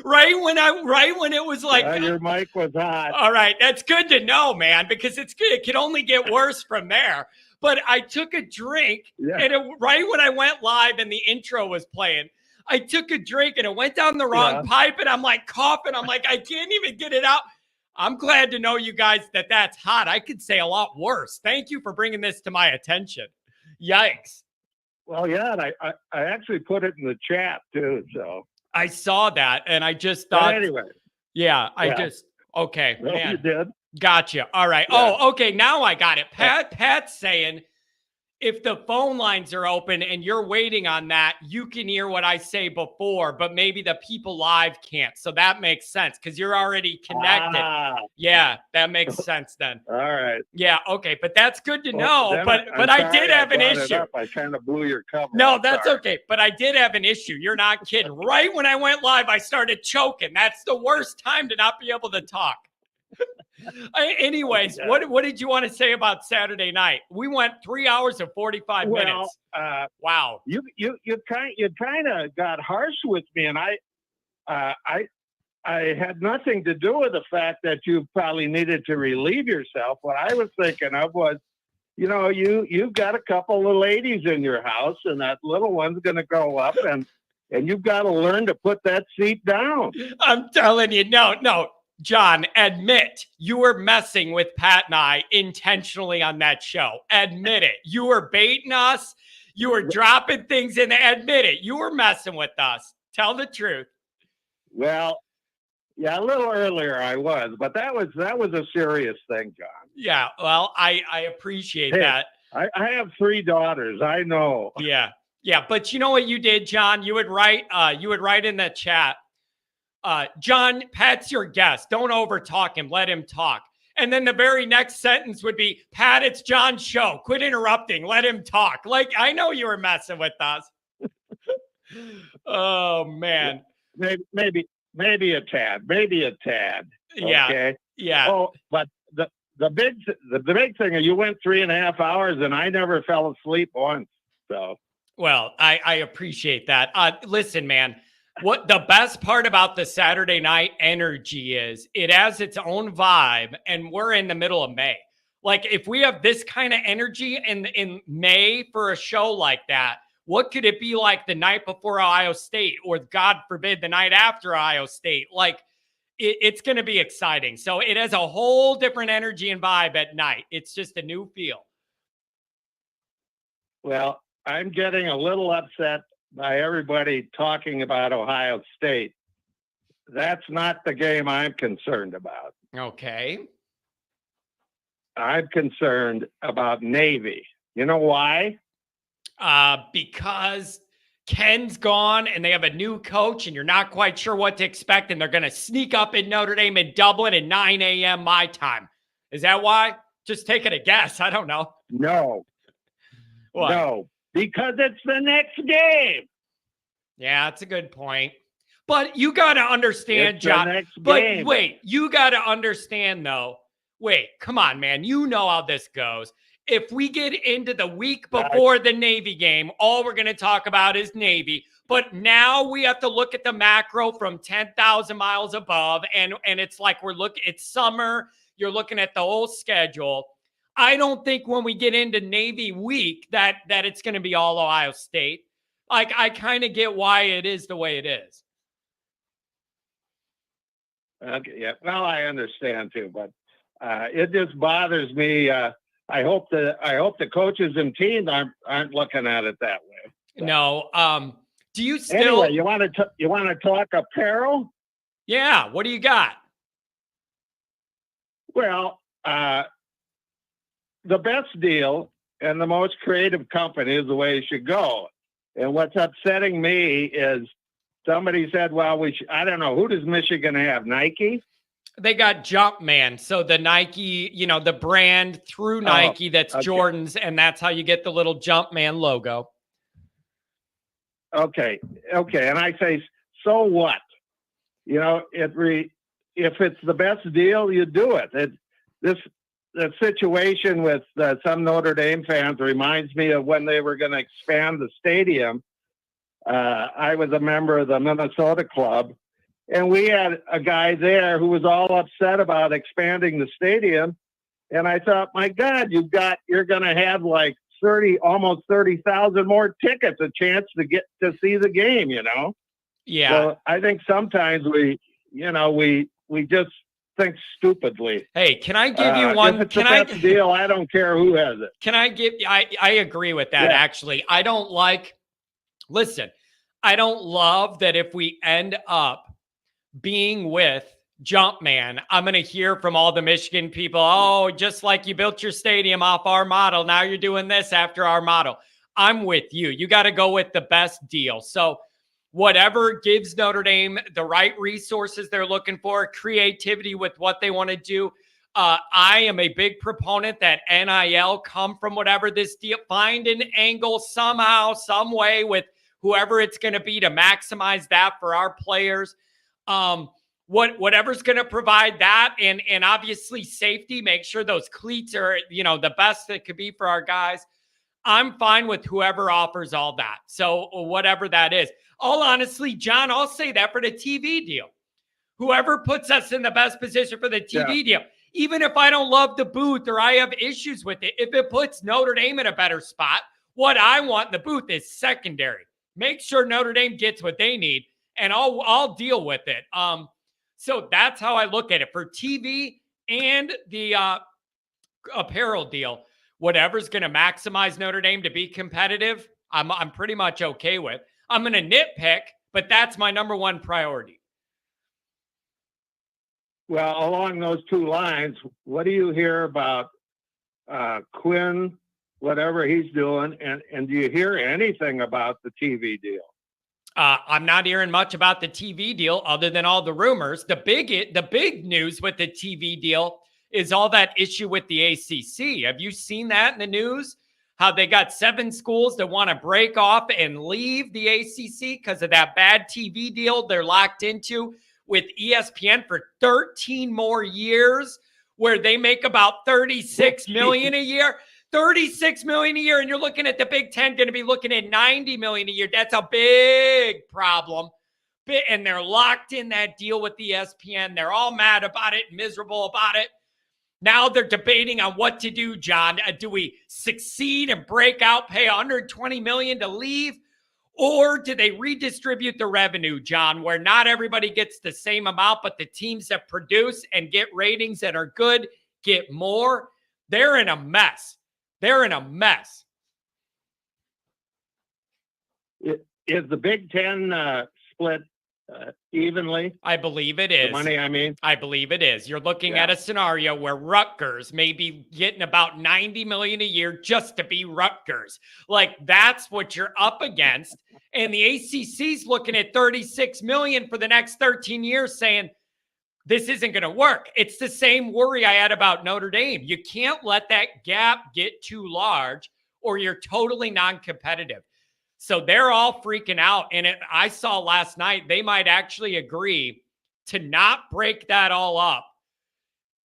Right when it was like, your mic was hot. All right. That's good to know, man, because it could only get worse from there. But I took a drink and right when I went live and the intro was playing, I took a drink and it went down the wrong pipe and I'm like coughing. I'm like, I can't even get it out. I'm glad to know you guys that's hot. I could say a lot worse. Thank you for bringing this to my attention. Yikes. Well, yeah, and I actually put it in the chat too. So I saw that and I just thought, but anyway, okay. Well, man. you did. Gotcha. All right. Yeah. Oh, okay. Now I got it. Pat's saying, if the phone lines are open and you're waiting on that, you can hear what I say before, but maybe the people live can't. So that makes sense because you're already connected. Yeah, that makes sense then. All right. Yeah, okay. But that's good to know. But I did have an issue. I kind of blew your cover. No, that's okay. But I did have an issue. You're not kidding. Right when I went live, I started choking. That's the worst time to not be able to talk. Anyways, Okay. what did you want to say about Saturday night? We went 3 hours and 45 minutes. Wow. You kind of got harsh with me, and I had nothing to do with the fact that you probably needed to relieve yourself. What I was thinking of was, you've got a couple of ladies in your house, and that little one's going to grow up, and you've got to learn to put that seat down. I'm telling you, no, John, admit you were messing with Pat and I intentionally on that show. Admit it. You were baiting us. You were dropping things in. Admit it. You were messing with us. Tell the truth. Well, yeah, a little earlier I was, but that was a serious thing, John. Yeah, well, I appreciate that. I have 3 daughters. I know. Yeah, but you know what you did, John? You would write in the chat, John, Pat's your guest. Don't overtalk him. Let him talk. And then the very next sentence would be, Pat, it's John's show. Quit interrupting. Let him talk. Like, I know you were messing with us. Oh, man. Maybe a tad. Yeah. Okay. Yeah. Oh, but the big thing is you went 3.5 hours and I never fell asleep once. So. Well, I appreciate that. Listen, man, what the best part about the Saturday night energy is it has its own vibe, and we're in the middle of May. Like, if we have this kind of energy in May for a show like that, what could it be like the night before Ohio State, or God forbid, the night after Ohio State? Like, it's going to be exciting. So it has a whole different energy and vibe at night. It's just a new feel. Well, I'm getting a little upset by everybody talking about Ohio State. That's not the game I'm concerned about. Okay. I'm concerned about Navy. You know why? Because Ken's gone and they have a new coach and you're not quite sure what to expect, and they're going to sneak up in Notre Dame in Dublin at 9 a.m. my time. Is that why? Just taking a guess. I don't know. No. What? No, because it's the next game. Yeah, that's a good point. But you got to understand, it's John. Wait, you got to understand, though. Wait, come on, man. You know how this goes. If we get into the week before the Navy game, all we're going to talk about is Navy. But now we have to look at the macro from 10,000 miles above. And it's like it's summer. You're looking at the whole schedule. I don't think when we get into Navy week that it's going to be all Ohio State. Like, I kind of get why it is the way it is. Okay, yeah. Well, I understand too, but it just bothers me. I hope the coaches and teams aren't looking at it that way. So. No. Do you still? Anyway, you want to talk apparel? Yeah. What do you got? Well, the best deal and the most creative company is the way it should go. And what's upsetting me is somebody said, well, I don't know, who does Michigan have? Nike? They got Jumpman. So the Nike, the brand through Nike, that's okay. Jordan's, and that's how you get the little Jumpman logo. Okay. And I say, so what? If it's the best deal, you do it. The situation with some Notre Dame fans reminds me of when they were going to expand the stadium. I was a member of the Minnesota club, and we had a guy there who was all upset about expanding the stadium. And I thought, my God, you're going to have like almost 30,000 more tickets, a chance to get to see the game, Yeah. So I think sometimes we just think stupidly. Hey, can I give you one? If it's the best deal, I don't care who has it. Can I give? I agree with that. Yeah. Actually, I don't love that if we end up being with Jumpman, I'm going to hear from all the Michigan people, oh, just like you built your stadium off our model, now you're doing this after our model. I'm with you. You got to go with the best deal. So whatever gives Notre Dame the right resources they're looking for, creativity with what they want to do. I am a big proponent that NIL come from whatever this deal, find an angle somehow, some way with whoever it's going to be to maximize that for our players. whatever's going to provide that, and obviously safety, make sure those cleats are, the best that could be for our guys. I'm fine with whoever offers all that. So whatever that is. All honestly, John, I'll say that for the TV deal. Whoever puts us in the best position for the TV deal, even if I don't love the booth or I have issues with it, if it puts Notre Dame in a better spot, what I want in the booth is secondary. Make sure Notre Dame gets what they need, and I'll deal with it. So that's how I look at it for TV and the apparel deal. Whatever's going to maximize Notre Dame to be competitive, I'm pretty much okay with. I'm going to nitpick, but that's my number one priority. Well, along those two lines, what do you hear about Quinn, whatever he's doing, and do you hear anything about the TV deal? I'm not hearing much about the TV deal other than all the rumors. The big news with the TV deal is all that issue with the ACC. Have you seen that in the news? How they got 7 schools that want to break off and leave the ACC because of that bad TV deal they're locked into with ESPN for 13 more years, where they make about $36 million a year. $36 million a year, and you're looking at the Big Ten going to be looking at $90 million a year. That's a big problem. And they're locked in that deal with ESPN. They're all mad about it, miserable about it. Now they're debating on what to do, John. Do we succeed and break out, pay $120 million to leave? Or do they redistribute the revenue, John, where not everybody gets the same amount, but the teams that produce and get ratings that are good get more? They're in a mess. They're in a mess. Is the Big Ten split evenly? I believe it is. The money, I mean? I believe it is. You're looking at a scenario where Rutgers may be getting about $90 million a year just to be Rutgers. Like, that's what you're up against. And the ACC's looking at $36 million for the next 13 years saying, this isn't going to work. It's the same worry I had about Notre Dame. You can't let that gap get too large or you're totally non-competitive. So they're all freaking out. And I saw last night, they might actually agree to not break that all up,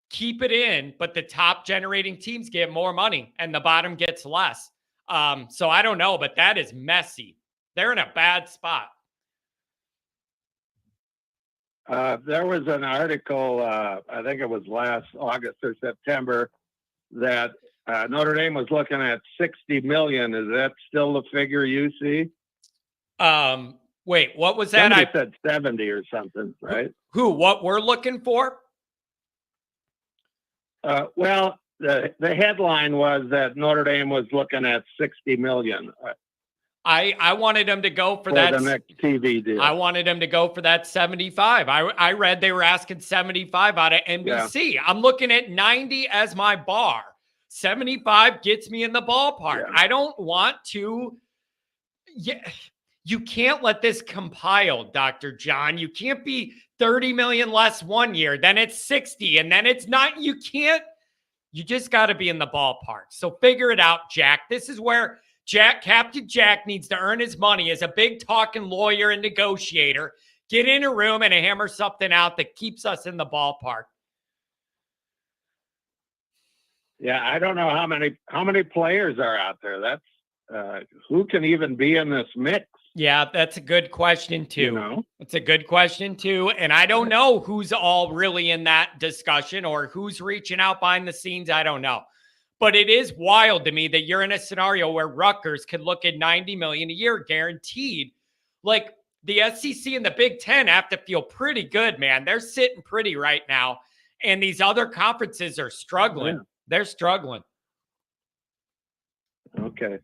keep it in, but the top generating teams get more money and the bottom gets less. So I don't know, but that is messy. They're in a bad spot. There was an article, I think it was last August or September, that Notre Dame was looking at $60 million. Is that still the figure you see? Wait, what was that? Somebody said 70 or something, right? What we're looking for? Well, the headline was that Notre Dame was looking at $60 million. I wanted them to go for that. The next TV deal. I wanted them to go for that 75. I read they were asking 75 out of NBC. Yeah. I'm looking at 90 as my bar. 75 gets me in the ballpark. Yeah. I don't want to. Yeah, you can't let this compile, Dr. John. You can't be 30 million less one year, then it's 60, and then it's not. You can't. You just got to be in the ballpark. So figure it out, Jack. This is where Captain Jack needs to earn his money as a big talking lawyer and negotiator. Get in a room and hammer something out that keeps us in the ballpark. Yeah, I don't know how many players are out there. That's who can even be in this mix. Yeah, that's a good question too. You know? It's a good question too, and I don't know who's all really in that discussion or who's reaching out behind the scenes. I don't know. But it is wild to me that you're in a scenario where Rutgers could look at $90 million a year guaranteed. Like, the SEC and the Big Ten have to feel pretty good, man. They're sitting pretty right now. And these other conferences are struggling. Yeah. They're struggling. Okay.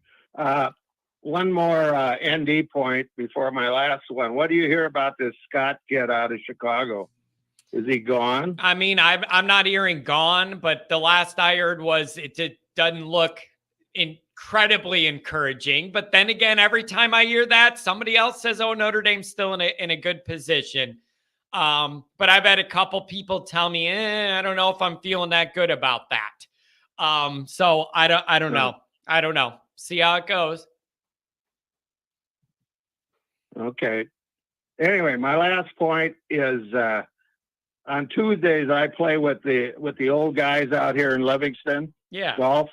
One more ND point before my last one. What do you hear about this Scott kid out of Chicago? Is he gone? I mean, I'm not hearing gone, but the last I heard was it doesn't look incredibly encouraging. But then again, every time I hear that, somebody else says, "Oh, Notre Dame's still in a good position." But I've had a couple people tell me, I don't know if I'm feeling that good about that. So I don't know. I don't know. See how it goes. Okay. Anyway, my last point is on Tuesdays I play with the old guys out here in Livingston. Yeah. Golf,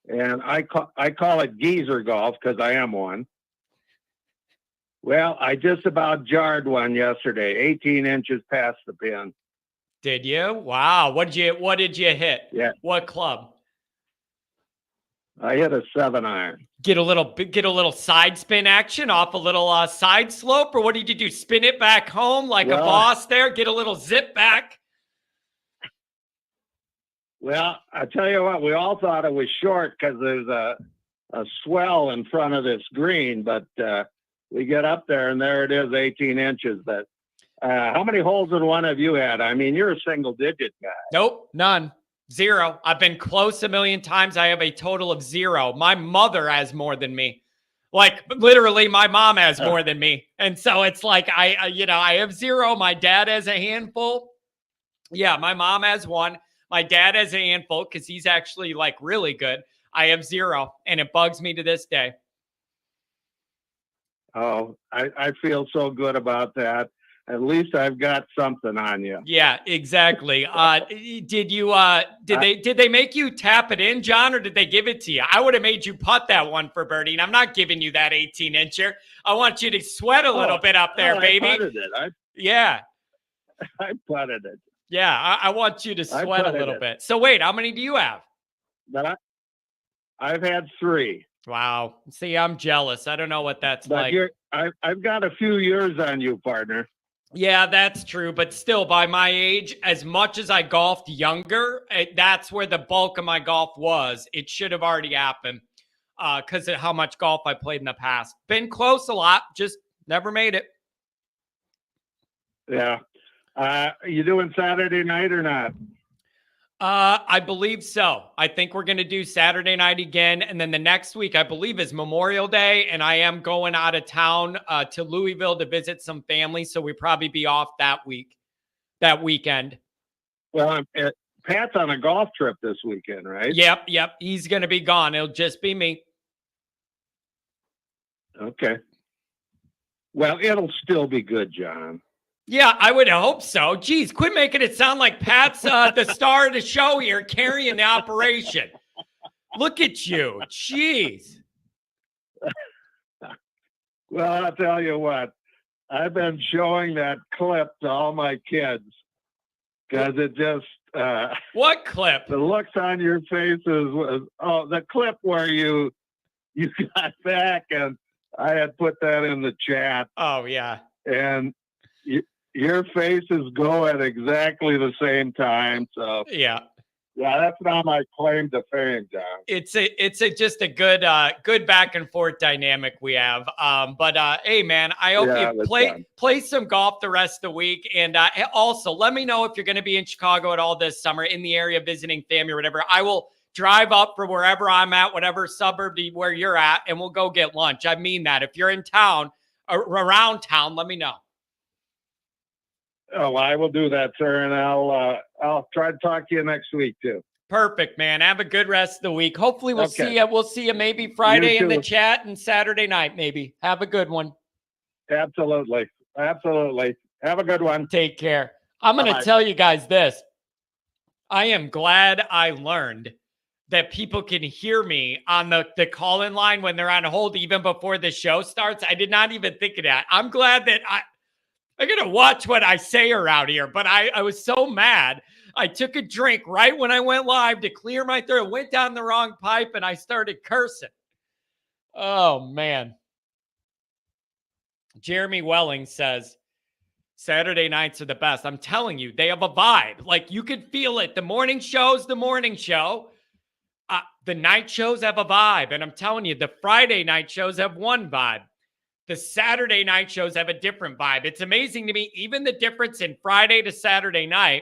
and I call it geezer golf because I am one. Well, I just about jarred one yesterday, 18 inches past the pin. Did you? Wow. What did you hit? Yeah. What club? I hit a 7-iron. Get a little side spin action off a little side slope, or what did you do? Spin it back home like a boss there? Get a little zip back? Well, I tell you what, we all thought it was short because there's a swell in front of this green, but we get up there and there it is, 18 inches. But how many holes in one have you had? I mean, you're a single digit guy. Nope, none. 0. I've been close a million times. I have a total of 0. My mother has more than me. Like literally my mom has more than me. And so it's like, I have 0. My dad has a handful. Yeah. My mom has 1. My dad has a handful because he's actually like really good. I have 0 and it bugs me to this day. Oh, I feel so good about that. At least I've got something on you. Yeah, exactly. Did they make you tap it in, John, or did they give it to you? I would have made you putt that one for birdie, and I'm not giving you that 18-incher. I want you to sweat a little bit up there, baby. I putted it. I putted it. Yeah, I want you to sweat a little bit. So wait, how many do you have? But I've had 3. Wow. See, I'm jealous. I don't know what that's but like. I've got a few years on you, partner. Yeah, that's true. But still, by my age, as much as I golfed younger, that's where the bulk of my golf was. It should have already happened because of how much golf I played in the past. Been close a lot, just never made it. Yeah. You doing Saturday night or not? I believe so. I think we're going to do Saturday night again. And then the next week, I believe, is Memorial Day. And I am going out of town to Louisville to visit some family. So we probably be off that weekend. Well, Pat's on a golf trip this weekend, right? Yep. He's going to be gone. It'll just be me. Okay. Well, it'll still be good, John. Yeah, I would hope so. Geez, quit making it sound like Pat's the star of the show here, carrying the operation. Look at you. Jeez. Well, I'll tell you what. I've been showing that clip to all my kids because it just... what clip? The looks on your faces was... Oh, the clip where you got back, and I had put that in the chat. Oh, yeah. And... Your faces go at exactly the same time. So yeah, that's not my claim to fame, John. It's just a good back and forth dynamic we have. But hey, man, I hope you play some golf the rest of the week. And also let me know if you're going to be in Chicago at all this summer, in the area visiting family or whatever. I will drive up from wherever I'm at, whatever suburb where you're at, and we'll go get lunch. I mean that. If you're in town or around town, let me know. Oh, I will do that, sir, and I'll try to talk to you next week too. Perfect, man. Have a good rest of the week. Hopefully, we'll see you. We'll see you maybe Friday in the chat and Saturday night, maybe. Have a good one. Absolutely. Have a good one. Take care. I'm going to tell you guys this. I am glad I learned that people can hear me on the call-in line when they're on hold even before the show starts. I did not even think of that. I'm glad that I got to watch what I say around here, but I was so mad. I took a drink right when I went live to clear my throat, went down the wrong pipe, and I started cursing. Oh, man. Jeremy Welling says, Saturday nights are the best. I'm telling you, they have a vibe. Like, you could feel it. The morning show's the morning show. The night shows have a vibe. And I'm telling you, the Friday night shows have one vibe. The Saturday night shows have a different vibe. It's amazing to me, even the difference in Friday to Saturday night,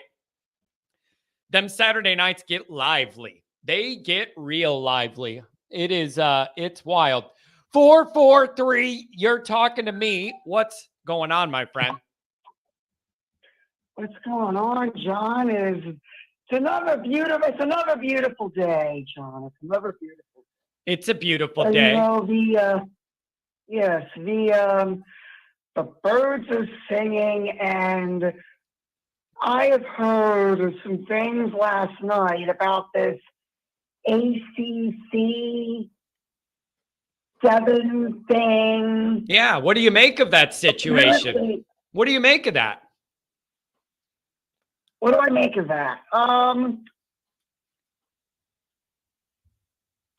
them Saturday nights get lively. They get real lively. It is, it's wild. 443, you're talking to me. What's going on, my friend? What's going on, John, is it's another beautiful day, John. It's another beautiful day. It's a beautiful day. You know, Yes, the birds are singing, and I have heard of some things last night about this ACC 7 thing. Yeah. What do you make of that situation? Apparently, What do you make of that? what do I make of that?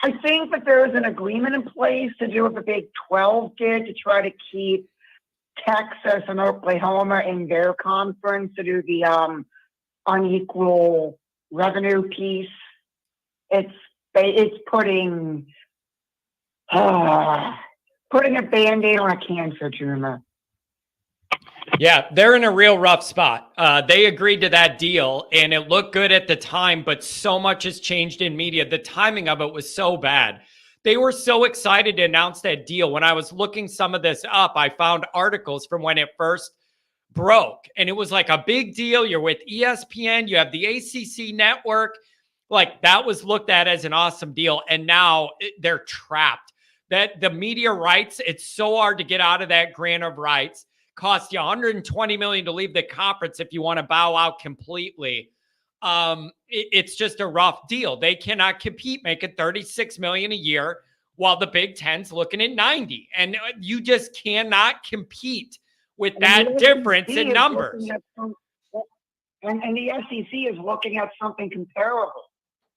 I think that there is an agreement in place to do what the Big 12 did to try to keep Texas and Oklahoma in their conference to do the unequal revenue piece. It's putting putting a Band-Aid on a cancer tumor. Yeah, they're in a real rough spot. They agreed to that deal and it looked good at the time, but so much has changed in media. The timing of it was so bad. They were so excited to announce that deal. When I was looking some of this up, I found articles from when it first broke and it was like a big deal. You're with ESPN, you have the ACC network. Like that was looked at as an awesome deal. And now they're trapped. That the media rights, it's so hard to get out of that grant of rights. Cost you $120 million to leave the conference if you want to bow out completely. It's just a rough deal. They cannot compete, making $36 million a year while the Big Ten's looking at 90. And you just cannot compete with that difference in numbers. And the SEC is looking at something comparable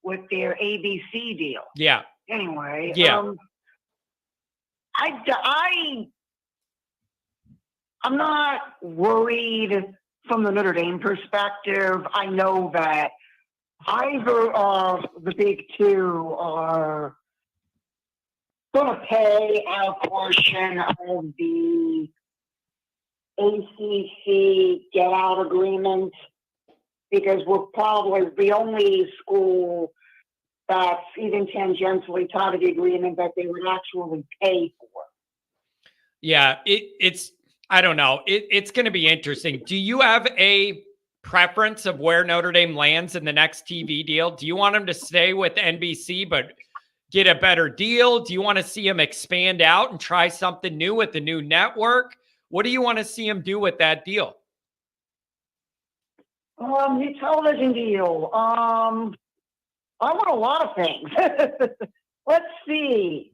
with their ABC deal. Yeah. Anyway, yeah. I'm not worried from the Notre Dame perspective. I know that either of the big two are going to pay our portion of the ACC get-out agreement because we're probably the only school that's even tangentially tied to the agreement that they would actually pay for. Yeah, it's I don't know. It's going to be interesting. Do you have a preference of where Notre Dame lands in the next TV deal? Do you want them to stay with NBC but get a better deal? Do you want to see them expand out and try something new with the new network? What do you want to see them do with that deal? New television deal. I want a lot of things. Let's see.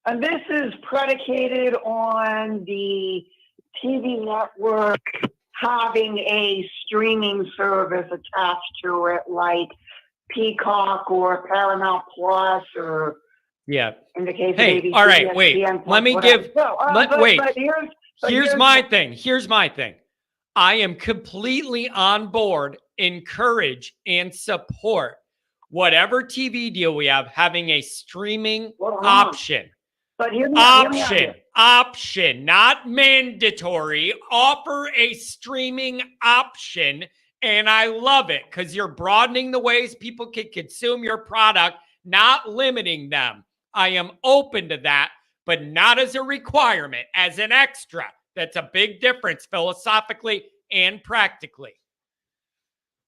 And this is predicated on the TV network having a streaming service attached to it, like Peacock or Paramount Plus, or in the case of ABC. All right, wait. ESPN, let me whatever. give. No, wait. Here's my thing. Here's my thing. I am completely on board, encourage, and support whatever TV deal we have having a streaming option. But Option, not mandatory. Offer a streaming option. And I love it because you're broadening the ways people can consume your product, not limiting them. I am open to that, but not as a requirement, as an extra. That's a big difference philosophically and practically.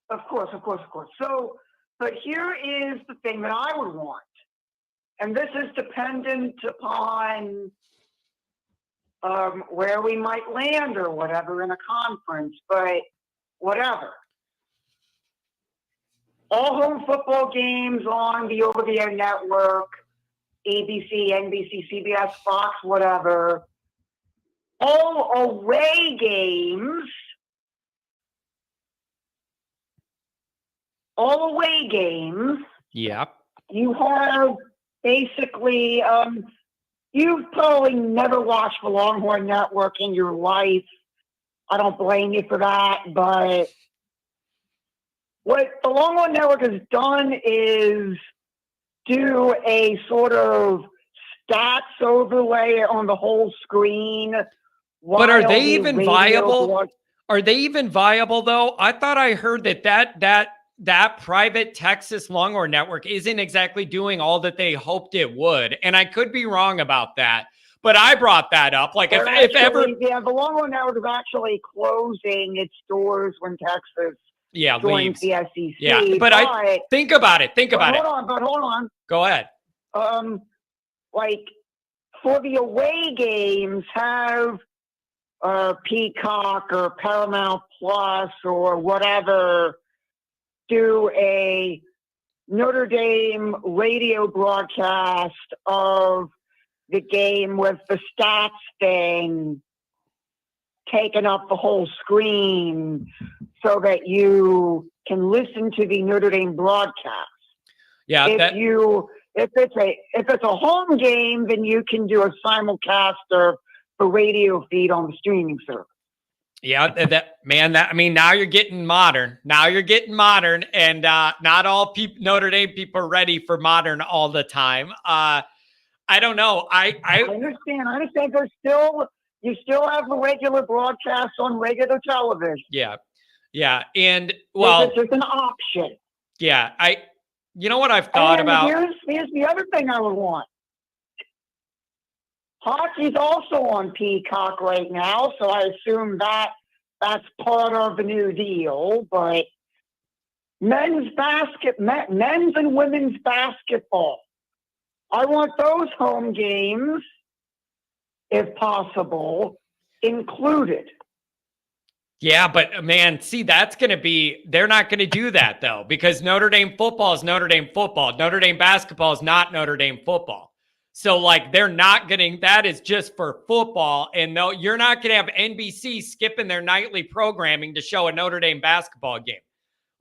Of course. So, but here is the thing that I would want. And this is dependent upon where we might land or whatever in a conference, but whatever. All home football games on the over-the-air network, ABC, NBC, CBS, Fox, whatever. All away games. Yeah. You have basically, you've probably never watched the Longhorn Network in your life. I don't blame you for that, but what the Longhorn Network has done is do a sort of stats overlay on the whole screen. But are they even viable? Are they even viable though? I thought I heard that private Texas Longhorn Network isn't exactly doing all that they hoped it would. And I could be wrong about that, but I brought that up. Like if ever. Yeah, the Longhorn Network is actually closing its doors when Texas joins the SEC. Yeah, but I think about it. Hold on. Go ahead. Like for the away games, have Peacock or Paramount Plus or whatever do a Notre Dame radio broadcast of the game with the stats thing taking up the whole screen so that you can listen to the Notre Dame broadcast. Yeah. If it's a home game, then you can do a simulcast or the radio feed on the streaming service. Yeah, now you're getting modern. And not all Notre Dame people are ready for modern all the time. I don't know. I understand. You still have the regular broadcast on regular television. Yeah. And well, it's just an option. Yeah. You know what I've thought about? Here's the other thing I would want. Hockey's also on Peacock right now, so I assume that's part of the new deal. But men's and women's basketball, I want those home games, if possible, included. Yeah, but man, see, they're not going to do that though, because Notre Dame football is Notre Dame football. Notre Dame basketball is not Notre Dame football. So they're not getting, that is just for football. And no, you're not going to have NBC skipping their nightly programming to show a Notre Dame basketball game.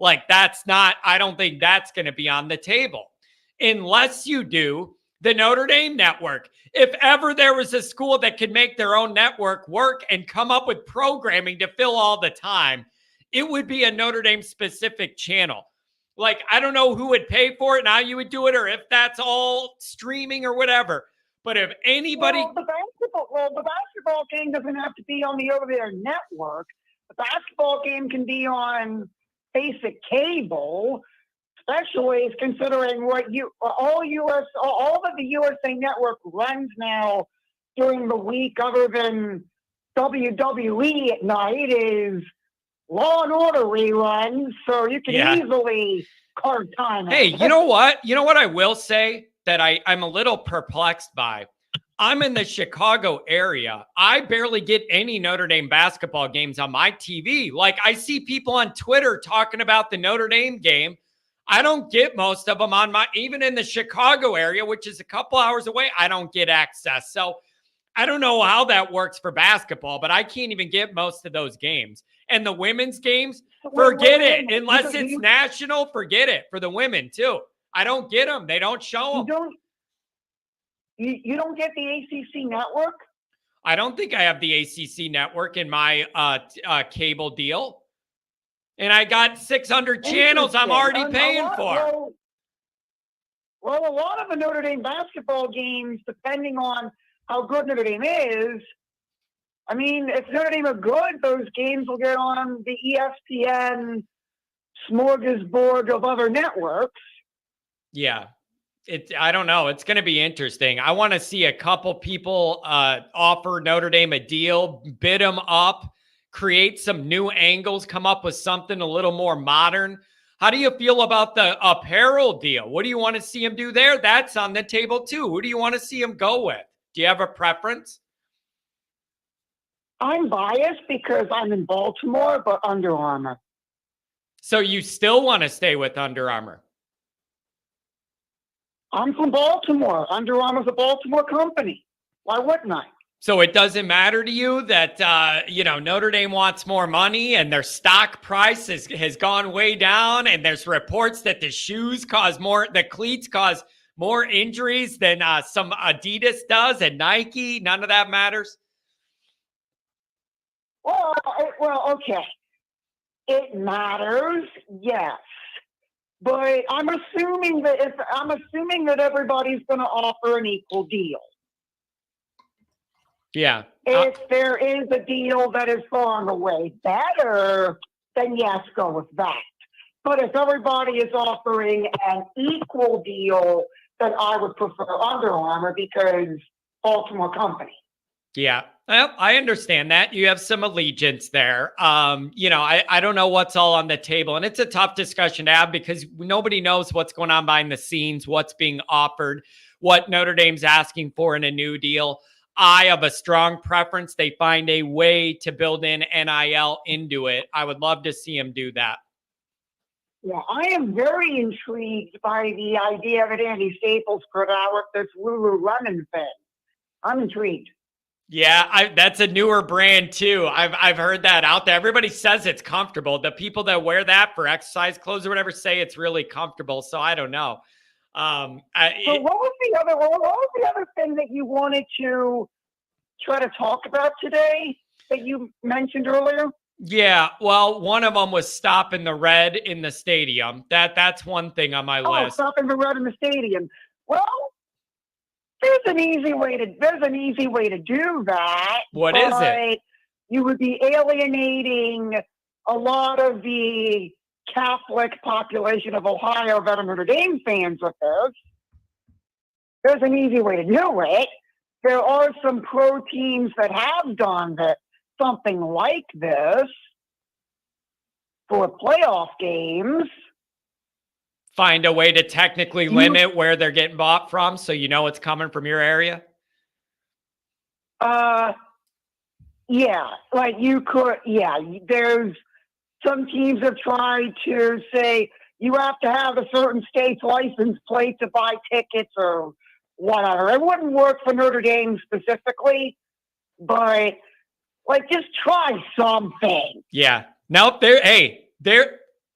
I don't think that's going to be on the table unless you do the Notre Dame network. If ever there was a school that could make their own network work and come up with programming to fill all the time, it would be a Notre Dame specific channel. I don't know who would pay for it and how you would do it, or if that's all streaming or whatever. But if anybody... the basketball game doesn't have to be on the over-there network. The basketball game can be on basic cable, especially considering all of the USA Network runs now during the week, other than WWE at night, is Law and Order reruns, so you can easily carve time out. Hey, you know what? I will say that I'm a little perplexed by? I'm in the Chicago area. I barely get any Notre Dame basketball games on my TV. I see people on Twitter talking about the Notre Dame game. I don't get most of them even in the Chicago area, which is a couple hours away, I don't get access. So I don't know how that works for basketball, but I can't even get most of those games. And the women's games, forget it. Unless it's national, forget it. For the women, too. I don't get them. They don't show them. You don't get the ACC network? I don't think I have the ACC network in my cable deal. And I got 600 channels I'm already paying for. Well, a lot of the Notre Dame basketball games, depending on how good Notre Dame is, I mean, if Notre Dame are good, those games will get on the ESPN smorgasbord of other networks. Yeah. I don't know. It's going to be interesting. I want to see a couple people offer Notre Dame a deal, bid them up, create some new angles, come up with something a little more modern. How do you feel about the apparel deal? What do you want to see him do there? That's on the table too. Who do you want to see him go with? Do you have a preference? I'm biased because I'm in Baltimore, but Under Armour. So you still want to stay with Under Armour? I'm from Baltimore. Under Armour's a Baltimore company. Why wouldn't I? So it doesn't matter to you that, Notre Dame wants more money and their stock price has gone way down, and there's reports that the cleats cause more injuries than some Adidas does and Nike. None of that matters. Well, okay. It matters, yes. But I'm assuming that everybody's going to offer an equal deal. Yeah. If there is a deal that is far and away better, then yes, go with that. But if everybody is offering an equal deal, then I would prefer Under Armour because Baltimore company. Yeah. Well, I understand that. You have some allegiance there. I don't know what's all on the table, and it's a tough discussion to have because nobody knows what's going on behind the scenes, what's being offered, what Notre Dame's asking for in a new deal. I have a strong preference they find a way to build in NIL into it. I would love to see them do that. Yeah, I am very intrigued by the idea that Andy Staples put out with this Lululemon thing. I'm intrigued. Yeah, that's a newer brand too. I've heard that out there. Everybody says it's comfortable. The people that wear that for exercise clothes or whatever say it's really comfortable. So I don't know. So what was the other thing that you wanted to try to talk about today that you mentioned earlier? Yeah, well, one of them was stopping the red in the stadium. That's one thing on my list. Stopping the red in the stadium. Well, there's an easy way to do that. What is it? You would be alienating a lot of the Catholic population of Ohio that are Notre Dame fans with this. There's an easy way to do it. There are some pro teams that have done something like this for playoff games. Find a way to technically limit where they're getting bought from, so you know it's coming from your area? Yeah, like you could, there's some teams have tried to say you have to have a certain state's license plate to buy tickets or whatever. It wouldn't work for Notre Dame specifically, but like just try something. Yeah. Nope.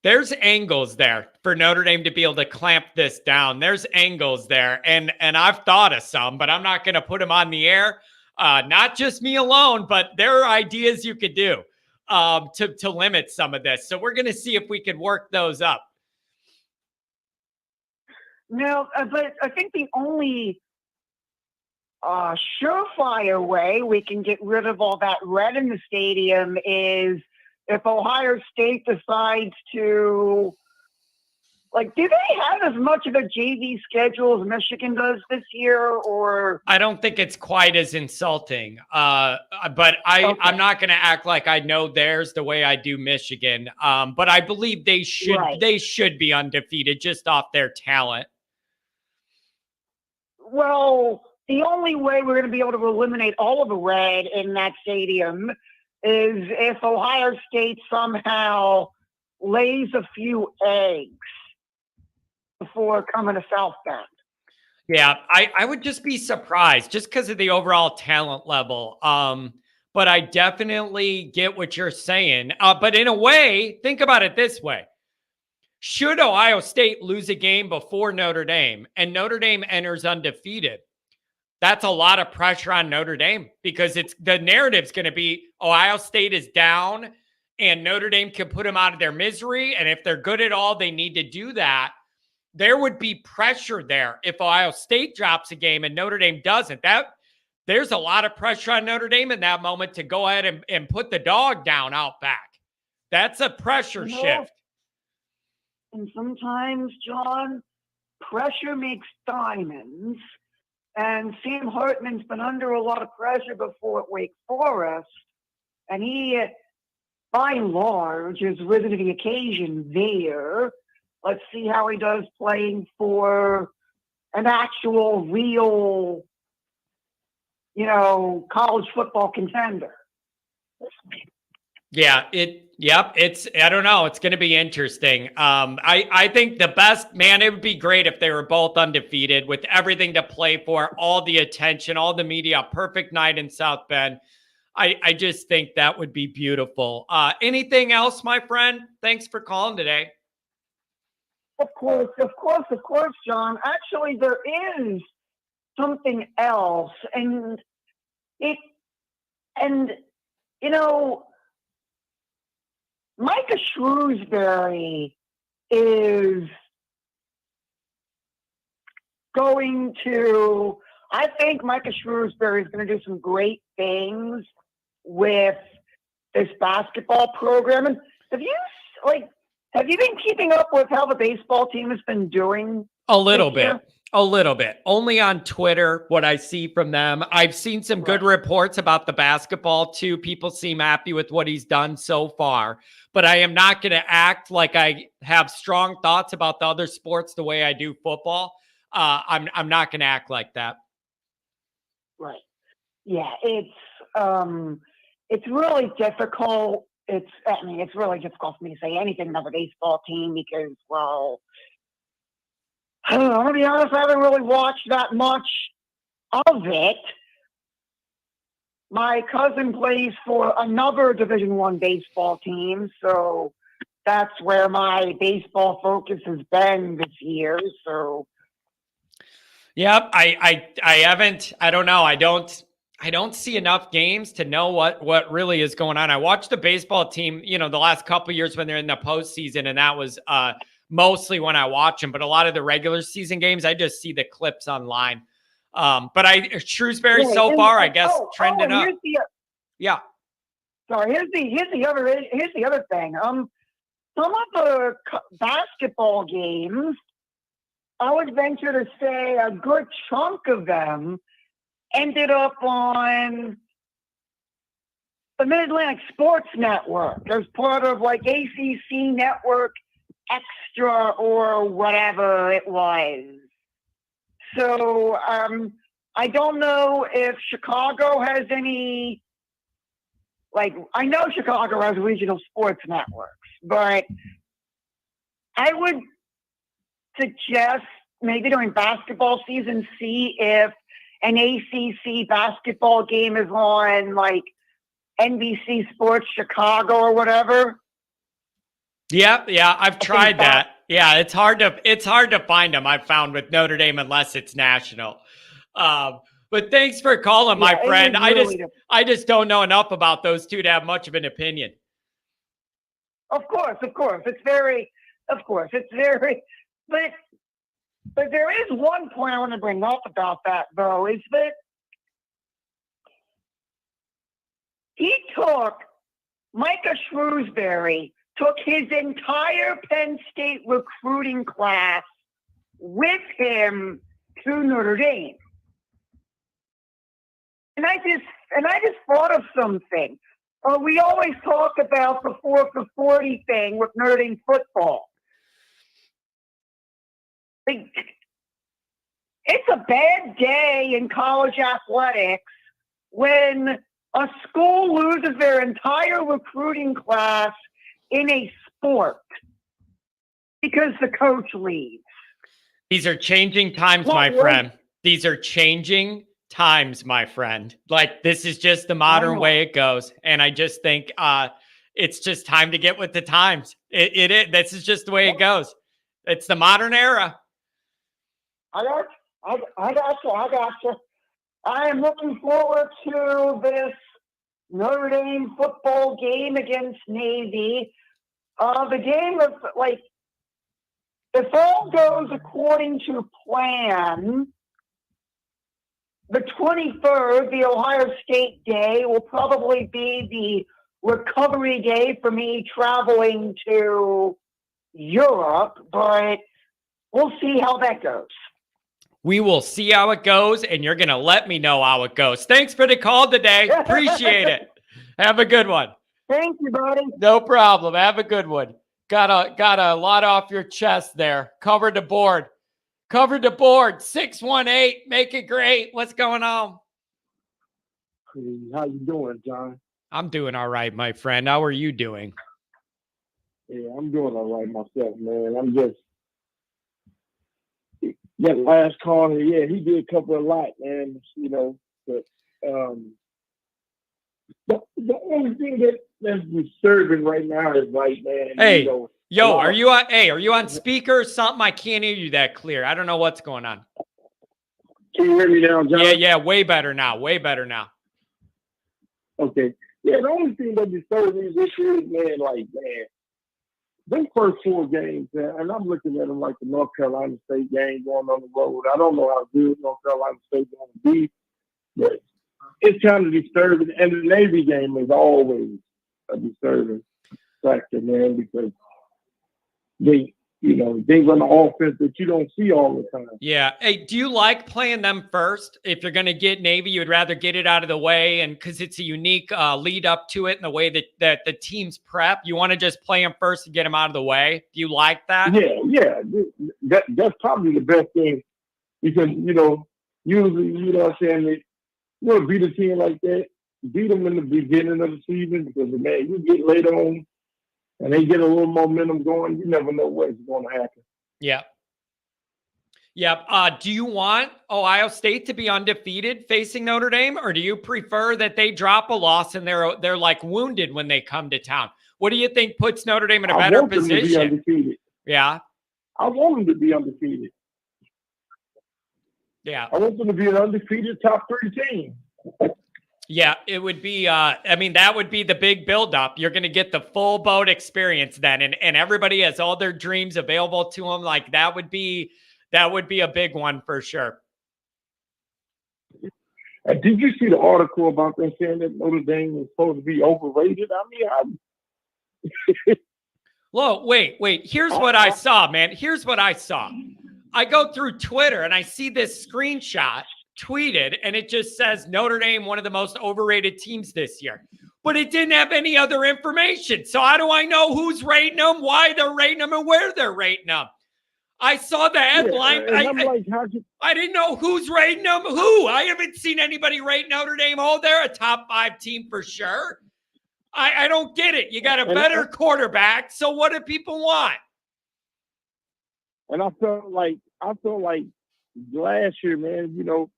There's angles there for Notre Dame to be able to clamp this down. There's angles there, and I've thought of some, but I'm not going to put them on the air. Not just me alone, but there are ideas you could do to limit some of this. So we're going to see if we could work those up. No, but I think the only surefire way we can get rid of all that red in the stadium is if Ohio State decides to, like, do they have as much of a JV schedule as Michigan does this year? Or I don't think it's quite as insulting, but I'm not going to act like I know theirs the way I do Michigan. But I believe they should be undefeated just off their talent. Well, the only way we're going to be able to eliminate all of the red in that stadium is if Ohio State somehow lays a few eggs before coming to South Bend. Yeah, I would just be surprised just because of the overall talent level. But I definitely get what you're saying. But in a way, think about it this way. Should Ohio State lose a game before Notre Dame and Notre Dame enters undefeated, that's a lot of pressure on Notre Dame because the narrative's going to be Ohio State is down and Notre Dame can put them out of their misery. And if they're good at all, they need to do that. There would be pressure there if Ohio State drops a game and Notre Dame doesn't. There's a lot of pressure on Notre Dame in that moment to go ahead and put the dog down out back. That's a pressure shift. And sometimes, John, pressure makes diamonds. And Sam Hartman's been under a lot of pressure before at Wake Forest. And he, by and large, has risen to the occasion there. Let's see how he does playing for an actual, real, college football contender. Yeah, I don't know. It's going to be interesting. I think the best, man, it would be great if they were both undefeated with everything to play for, all the attention, all the media, perfect night in South Bend. I just think that would be beautiful. Anything else, my friend? Thanks for calling today. Of course, John. Actually, there is something else. Micah Shrewsbury is I think Micah Shrewsbury is going to do some great things with this basketball program. And have you been keeping up with how the baseball team has been doing? A little bit. Only on Twitter, what I see from them. I've seen some good reports about the basketball too. People seem happy with what he's done so far. But I am not going to act like I have strong thoughts about the other sports the way I do football. I'm not going to act like that. Right. yeah, it's really difficult. It's really difficult for me to say anything about the baseball team because, well, I don't know. I'm gonna be honest. I haven't really watched that much of it. My cousin plays for another Division I baseball team, so that's where my baseball focus has been this year. So, Yep, I haven't. I don't know. I don't see enough games to know what really is going on. I watched the baseball team, the last couple of years when they're in the postseason, and that was mostly when I watch them. But a lot of the regular season games, I just see the clips online. But Shrewsbury yeah, so far, I guess, trending up. Yeah. Sorry, here's the other thing. Some of the basketball games, I would venture to say a good chunk of them ended up on the Mid-Atlantic Sports Network as part of like ACC Network Extra or whatever it was. So I don't know if Chicago has any, I know Chicago has regional sports networks, but I would suggest maybe during basketball season, see if an ACC basketball game is on NBC Sports Chicago or whatever. Yeah, I've tried that. Yeah, it's hard to find them. I've found with Notre Dame unless it's national. But thanks for calling, my friend. I just don't know enough about those two to have much of an opinion. Of course, it's very, but there is one point I want to bring up about that though, is that Micah Shrewsbury took his entire Penn State recruiting class with him to Notre Dame. And I just thought of something. We always talk about the 4 for 40 thing with Notre Dame football. It's a bad day in college athletics when a school loses their entire recruiting class in a sport because the coach leaves. These are changing times, my friend. These are changing times, my friend. This is just the modern way it goes. And I just think it's just time to get with the times. This is just the way it goes. It's the modern era. I got you. I am looking forward to this Notre Dame football game against Navy. The game of if all goes according to plan, the 23rd, the Ohio State Day, will probably be the recovery day for me traveling to Europe, but we'll see how that goes. We will see how it goes, and you're going to let me know how it goes. Thanks for the call today. Appreciate it. Have a good one. Thank you, buddy. No problem. Have a good one. Got a lot off your chest there. Covered the board. 618. Make it great. What's going on? How you doing, John? I'm doing all right, my friend. How are you doing? Yeah, I'm doing all right myself, man. I'm just that last caller. Yeah, he did cover a lot, man. But the only thing that's disturbing right now is man. Hey, are you on speaker or something? I can't hear you that clear. I don't know what's going on. Can you hear me now, John? Yeah, way better now. Okay. Yeah, the only thing that disturbs me this year is, man, them first 4 games, man, and I'm looking at them like the North Carolina State game going on the road. I don't know how good North Carolina State going to be, but it's kind of disturbing. And the Navy game is always a disturbing factor, man, because they run an offense that you don't see all the time. Yeah. Hey, do you like playing them first? If you're going to get Navy, you would rather get it out of the way, and because it's a unique lead up to it and the way that the teams prep, you want to just play them first and get them out of the way. Do you like that? Yeah. That's probably the best thing because, usually, what I'm saying, You want to beat a team like that, beat them in the beginning of the season because, man, you get later on and they get a little momentum going, you never know what's going to happen. Yeah. Yep. Do you want Ohio State to be undefeated facing Notre Dame, or do you prefer that they drop a loss and they're like wounded when they come to town? What do you think puts Notre Dame in a better position? I want them to be undefeated. Yeah. I want them to be undefeated. Yeah. I want them to be an undefeated top 3 team. Yeah, it would be, that would be the big buildup. You're going to get the full boat experience then. And everybody has all their dreams available to them. Like that would be a big one for sure. Did you see the article about them saying that Notre Dame is supposed to be overrated? I mean, Whoa, wait. Here's what I saw, man. Here's what I saw. I go through Twitter and I see this screenshot tweeted, and it just says Notre Dame, one of the most overrated teams this year. But it didn't have any other information. So how do I know who's rating them, why they're rating them, and where they're rating them? I saw the headline. Yeah, I didn't know who's rating them. Who? I haven't seen anybody rate Notre Dame. Oh, they're a top 5 team for sure. I don't get it. You got a better quarterback. So what do people want? And I felt like last year, man, you know,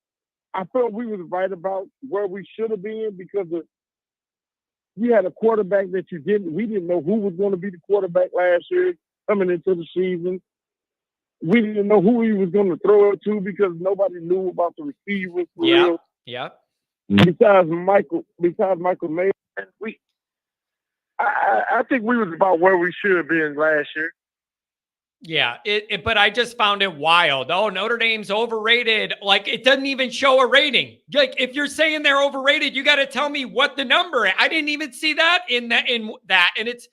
I felt we was right about where we should have been because we had a quarterback that we didn't know who was going to be the quarterback last year coming into the season. We didn't know who he was going to throw it to because nobody knew about the receivers. Yeah. Besides Michael Mayer, I think we was about where we should have been last year. Yeah, but I just found it wild. Oh, Notre Dame's overrated. Like, it doesn't even show a rating. Like, if you're saying they're overrated, you got to tell me what the number is. I didn't even see that in that. And it's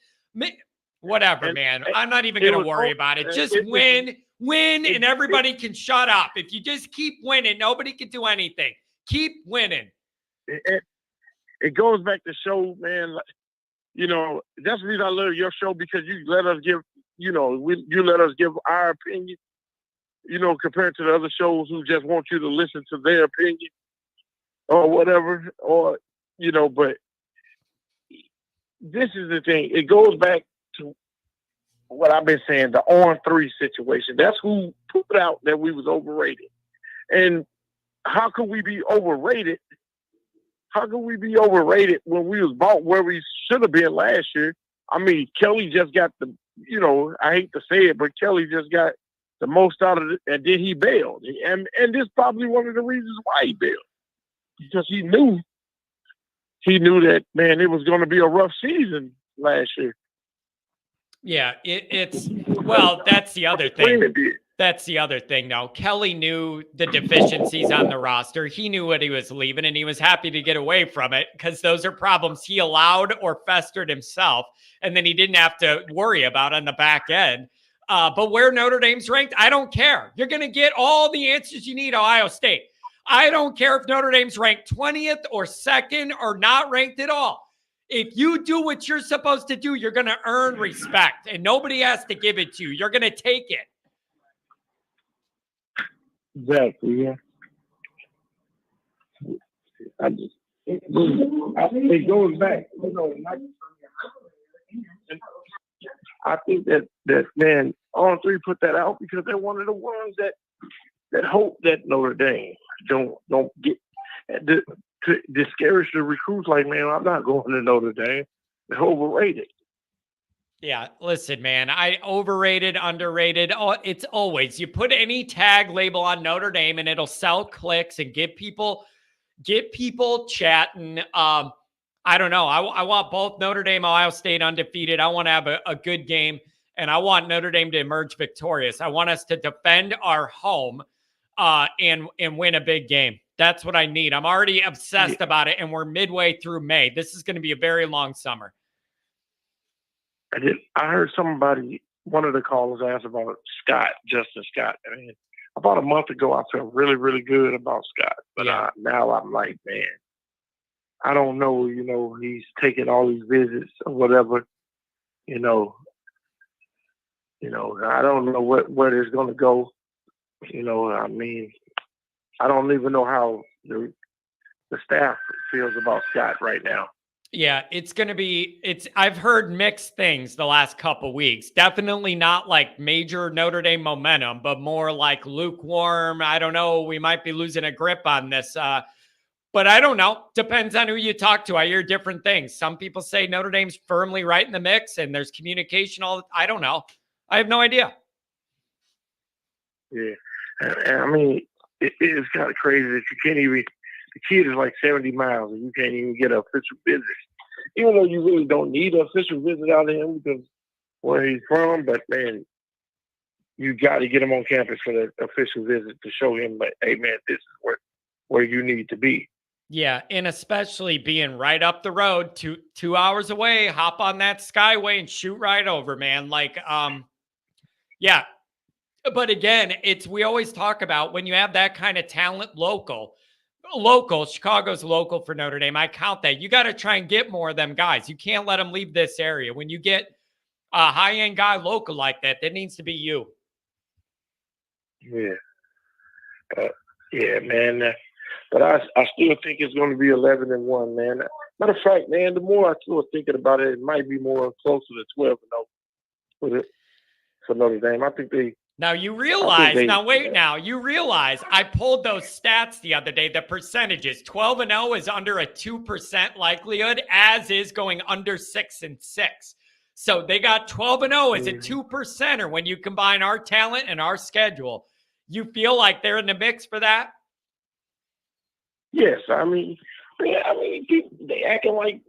whatever, man. I'm not even going to worry about it. Just win, and everybody can shut up. If you just keep winning, nobody can do anything. Keep winning. It goes back to show, man, you know, that's the reason I love your show because you let us give, you know, you let us give our opinion, you know, compared to the other shows who just want you to listen to their opinion or whatever, or, you know, but this is the thing. It goes back to what I've been saying, the on-3 situation. That's who put out that we was overrated. And how could we be overrated? How could we be overrated when we was about where we should have been last year? I mean, Kelly just got the, you know, I hate to say it, but Kelly just got the most out of it, and then he bailed. And this is probably one of the reasons why he bailed. Because he knew that, man, it was going to be a rough season last year. Yeah, well, that's the other thing. That's the other thing, though. Kelly knew the deficiencies on the roster. He knew what he was leaving, and he was happy to get away from it because those are problems he allowed or festered himself, and then he didn't have to worry about on the back end. But where Notre Dame's ranked, I don't care. You're going to get all the answers you need, Ohio State. I don't care if Notre Dame's ranked 20th or 2nd or not ranked at all. If you do what you're supposed to do, you're going to earn respect, and nobody has to give it to you. You're going to take it. Exactly, yeah. It goes back, you know. I think that man, On3 put that out because they're one of the ones that hope that Notre Dame don't get to discourage the recruits. Like, man, I'm not going to Notre Dame. They're overrated. Yeah, listen, man, I overrated, underrated. Oh, it's always you put any tag label on Notre Dame and it'll sell clicks and get people chatting. I don't know. I want both Notre Dame, Ohio State undefeated. I want to have a good game, and I want Notre Dame to emerge victorious. I want us to defend our home and win a big game. That's what I need. I'm already obsessed about it, and we're midway through May. This is going to be a very long summer. I heard one of the callers asked about Justin Scott. I mean, about a month ago, I felt really, really good about Scott. But now I'm like, man, I don't know. You know, he's taking all these visits or whatever. You know, I don't know where it's going to go. You know, I mean, I don't even know how the the staff feels about Scott right now. Yeah, I've heard mixed things the last couple weeks. Definitely not like major Notre Dame momentum, but more like lukewarm. I don't know. We might be losing a grip on this. But I don't know. Depends on who you talk to. I hear different things. Some people say Notre Dame's firmly right in the mix and there's communication. I don't know. I have no idea. Yeah. And I mean, it's kind of crazy that you can't even, the kid is like 70 miles and you can't even get an official visit. Even though you really don't need an official visit out of him because where he's from, but man, you got to get him on campus for the official visit to show him that, hey man, this is where you need to be. Yeah, and especially being right up the road, two hours away, hop on that Skyway and shoot right over, man. Like, yeah. But again, we always talk about when you have that kind of talent local, Chicago's local for Notre Dame. I count that. You got to try and get more of them guys. You can't let them leave this area. When you get a high-end guy local like that, that needs to be you. Yeah. Yeah, man. But I still think it's going to be 11-1, man. Matter of fact, man, the more I start thinking about it, it might be more closer to 12-0 for Notre Dame. I think they. Now you realize, you realize I pulled those stats the other day, the percentages. 12-0 is under a 2% likelihood, as is going under 6-6. So they got 12-0 as a 2%er when you combine our talent and our schedule. You feel like they're in the mix for that? Yes, I mean, they acting like,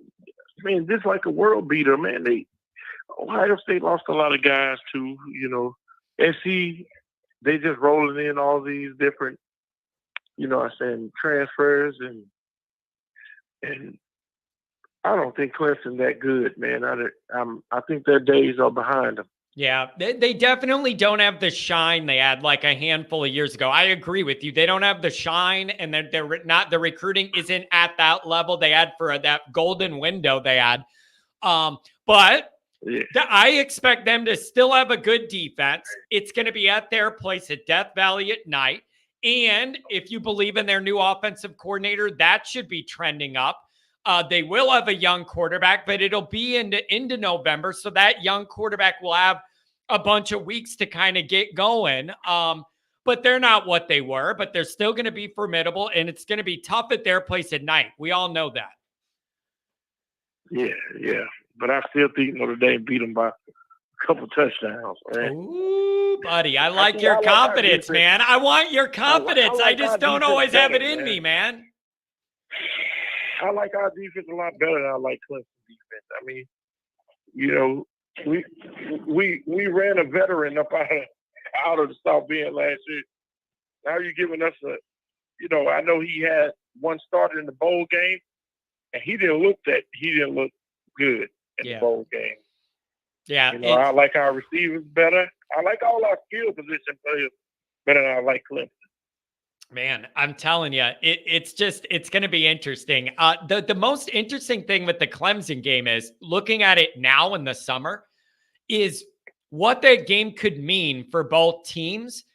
man, this like a world beater, man. Ohio State lost a lot of guys too, you know. SC, they just rolling in all these different, transfers and I don't think Clemson that good, man. I think their days are behind them. Yeah, they definitely don't have the shine they had like a handful of years ago. I agree with you. They don't have the shine, and they're not, the recruiting isn't at that level they had for that golden window they had. But yeah. I expect them to still have a good defense. It's going to be at their place at Death Valley at night. And if you believe in their new offensive coordinator, that should be trending up. They will have a young quarterback, but it'll be into November. So that young quarterback will have a bunch of weeks to kind of get going. But they're not what they were, but they're still going to be formidable, and it's going to be tough at their place at night. We all know that. Yeah. But I still think Notre Dame beat them by a couple touchdowns, man. Ooh, buddy, I like your confidence, man. I want your confidence. I just don't always have it in me, man. I like our defense a lot better than I like Clemson defense. I mean, we ran a veteran up out of the South Bend last year. Now you're giving us I know he had one starter in the bowl game, and he didn't look good in the bowl game. Yeah, I like our receivers better. I like all our skill position players better than I like Clemson. Man, I'm telling you, it's going to be interesting. The most interesting thing with the Clemson game is looking at it now in the summer is what that game could mean for both teams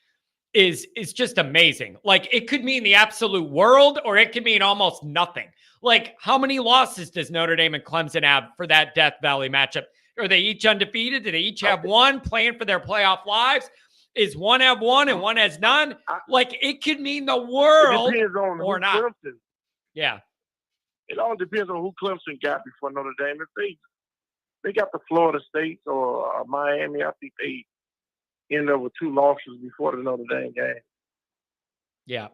is just amazing. Like, it could mean the absolute world, or it could mean almost nothing. Like, how many losses does Notre Dame and Clemson have for that Death Valley matchup? Are they each undefeated? Do they each have one playing for their playoff lives? Is one have one and one has none? Like, it could mean the world or not. Clemson. Yeah. It all depends on who Clemson got before Notre Dame. If they got the Florida State or Miami, I think they end up with 2 losses before the Notre Dame game. Yeah.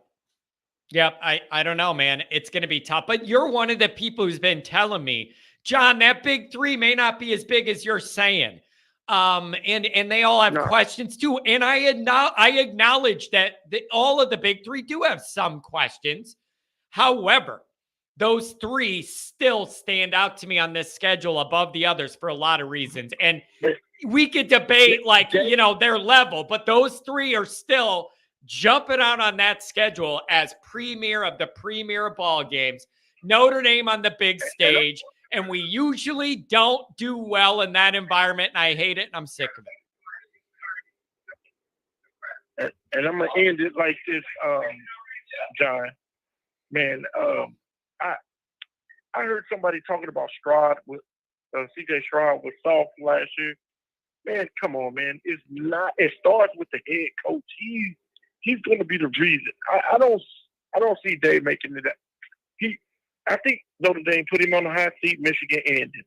Yeah, I don't know, man. It's going to be tough. But you're one of the people who's been telling me, John, that big 3 may not be as big as you're saying. And they all have questions too. And I acknowledge that all of the big 3 do have some questions. However, those 3 still stand out to me on this schedule above the others for a lot of reasons. And we could debate their level, but those 3 are still jumping out on that schedule as premier of the premier ball games. Notre Dame on the big stage. And we usually don't do well in that environment, and I hate it, and I'm sick of it. And I'm going to end it like this, John. Man, I heard somebody talking about Stroud with C.J. Stroud was soft last year. Man, come on, man. It's not. It starts with the head coach. He's going to be the reason. I don't see Dave making it. I think Notre Dame put him on the hot seat. Michigan ended.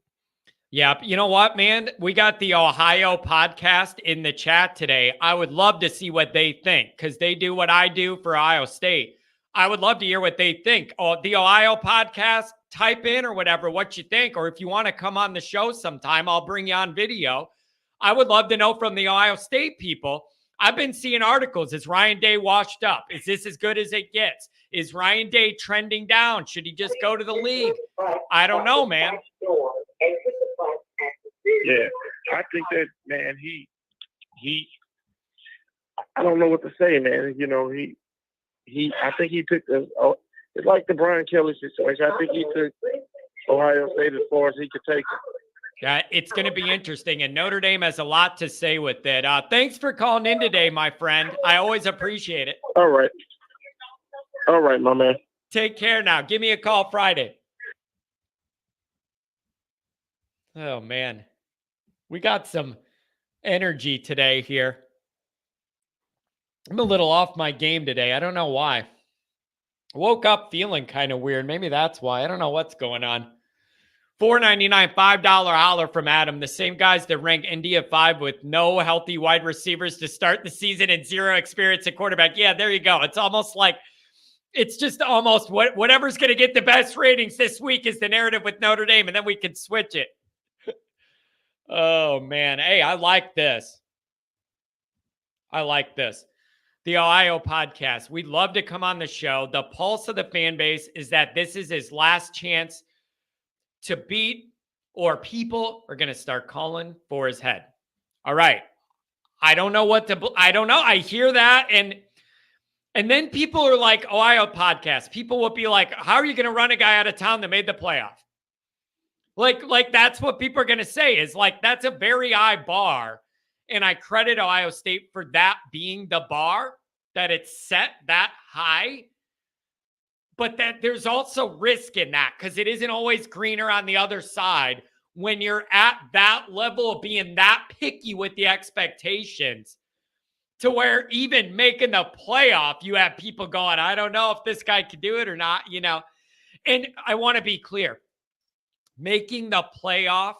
Yeah, you know what, man? We got the Ohio podcast in the chat today. I would love to see what they think because they do what I do for Ohio State. I would love to hear what they think. Oh, the Ohio podcast, type in or whatever what you think. Or if you want to come on the show sometime, I'll bring you on video. I would love to know from the Ohio State people. I've been seeing articles. Is Ryan Day washed up? Is this as good as it gets? Is Ryan Day trending down? Should he just go to the league? I don't know, man. Yeah, I think that, man, I don't know what to say, man. You know, I think he took it's like the Brian Kelly situation. I think he took Ohio State as far as he could take it. Yeah, it's going to be interesting, and Notre Dame has a lot to say with it. Thanks for calling in today, my friend. I always appreciate it. All right, my man. Take care now. Give me a call Friday. Oh, man. We got some energy today here. I'm a little off my game today. I don't know why. I woke up feeling kind of weird. Maybe that's why. I don't know what's going on. $4.99, $5 holler from Adam. The same guys that rank Indy at 5 with no healthy wide receivers to start the season and zero experience at quarterback. Yeah, there you go. It's almost like it's just almost whatever's going to get the best ratings this week is the narrative with Notre Dame, and then we can switch it. Oh, man. Hey, I like this. The Ohio podcast. We'd love to come on the show. The pulse of the fan base is that this is his last chance to beat, or people are going to start calling for his head. All right. I don't know. I hear that. And then people are like, Ohio podcast. People will be like, how are you going to run a guy out of town that made the playoff? Like that's what people are going to say is like, that's a very high bar. And I credit Ohio State for that being the bar, that it's set that high. But that there's also risk in that because it isn't always greener on the other side when you're at that level of being that picky with the expectations to where even making the playoff, you have people going, I don't know if this guy could do it or not, you know. And I want to be clear. Making the playoff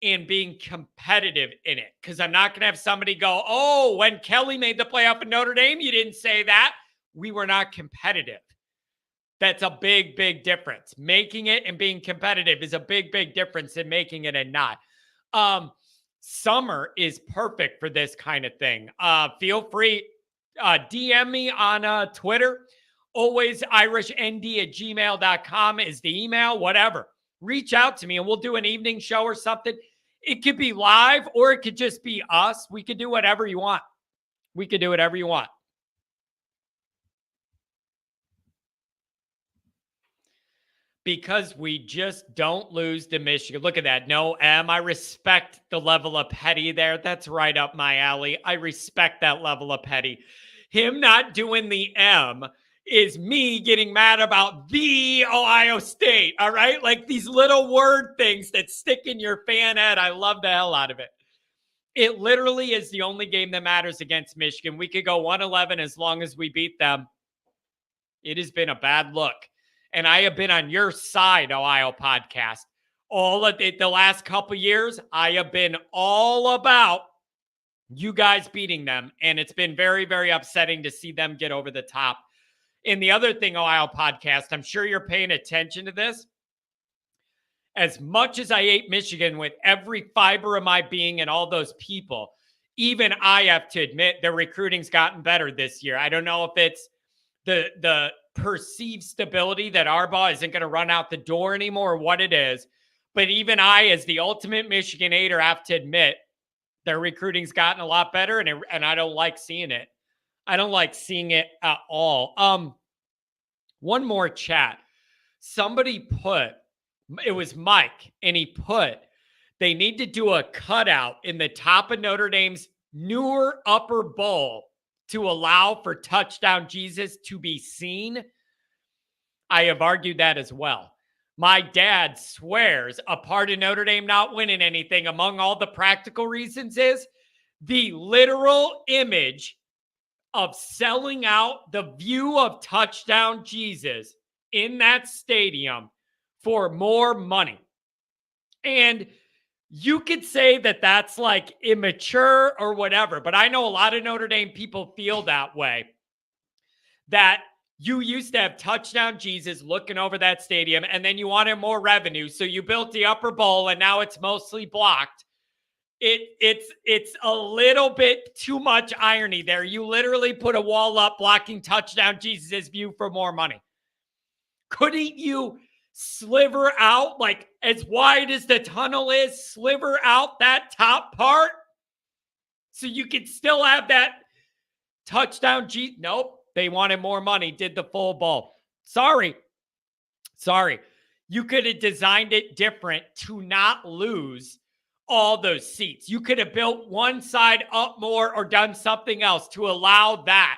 and being competitive in it. Because I'm not going to have somebody go, oh, when Kelly made the playoff in Notre Dame, you didn't say that. We were not competitive. That's a big, big difference. Making it and being competitive is a big, big difference in making it and not. Summer is perfect for this kind of thing. Feel free, DM me on Twitter. Always irishnd@gmail.com is the email, whatever. Reach out to me and we'll do an evening show or something. It could be live or it could just be us. We could do whatever you want. Because we just don't lose to Michigan. Look at that. No M. I respect the level of petty there. That's right up my alley. I respect that level of petty. Him not doing the M is me getting mad about the Ohio State, all right? Like these little word things that stick in your fan head. I love the hell out of it. It literally is the only game that matters against Michigan. We could go 1-11 as long as we beat them. It has been a bad look. And I have been on your side, Ohio podcast. All of the last couple years, I have been all about you guys beating them. And it's been very, very upsetting to see them get over the top. And the other thing, Ohio podcast, I'm sure you're paying attention to this. As much as I hate Michigan with every fiber of my being and all those people, even I have to admit their recruiting's gotten better this year. I don't know if it's the perceived stability that Harbaugh isn't going to run out the door anymore or what it is. But even I, as the ultimate Michigan hater, have to admit their recruiting's gotten a lot better, and I don't like seeing it. I don't like seeing it at all. One more chat. Somebody put, it was Mike, and he put, they need to do a cutout in the top of Notre Dame's newer upper bowl to allow for touchdown Jesus to be seen. I have argued that as well. My dad swears a part of Notre Dame not winning anything, among all the practical reasons, is the literal image of selling out the view of touchdown Jesus in that stadium for more money. And you could say that that's like immature or whatever, but I know a lot of Notre Dame people feel that way. That you used to have touchdown Jesus looking over that stadium, and then you wanted more revenue, so you built the upper bowl, and now it's mostly blocked. It's a little bit too much irony there. You literally put a wall up blocking touchdown Jesus' view for more money. Couldn't you sliver out, like as wide as the tunnel is, sliver out that top part so you could still have that touchdown Jesus? Nope. They wanted more money, did the full bowl. Sorry. You could have designed it different to not lose all those seats. You could have built one side up more or done something else to allow that,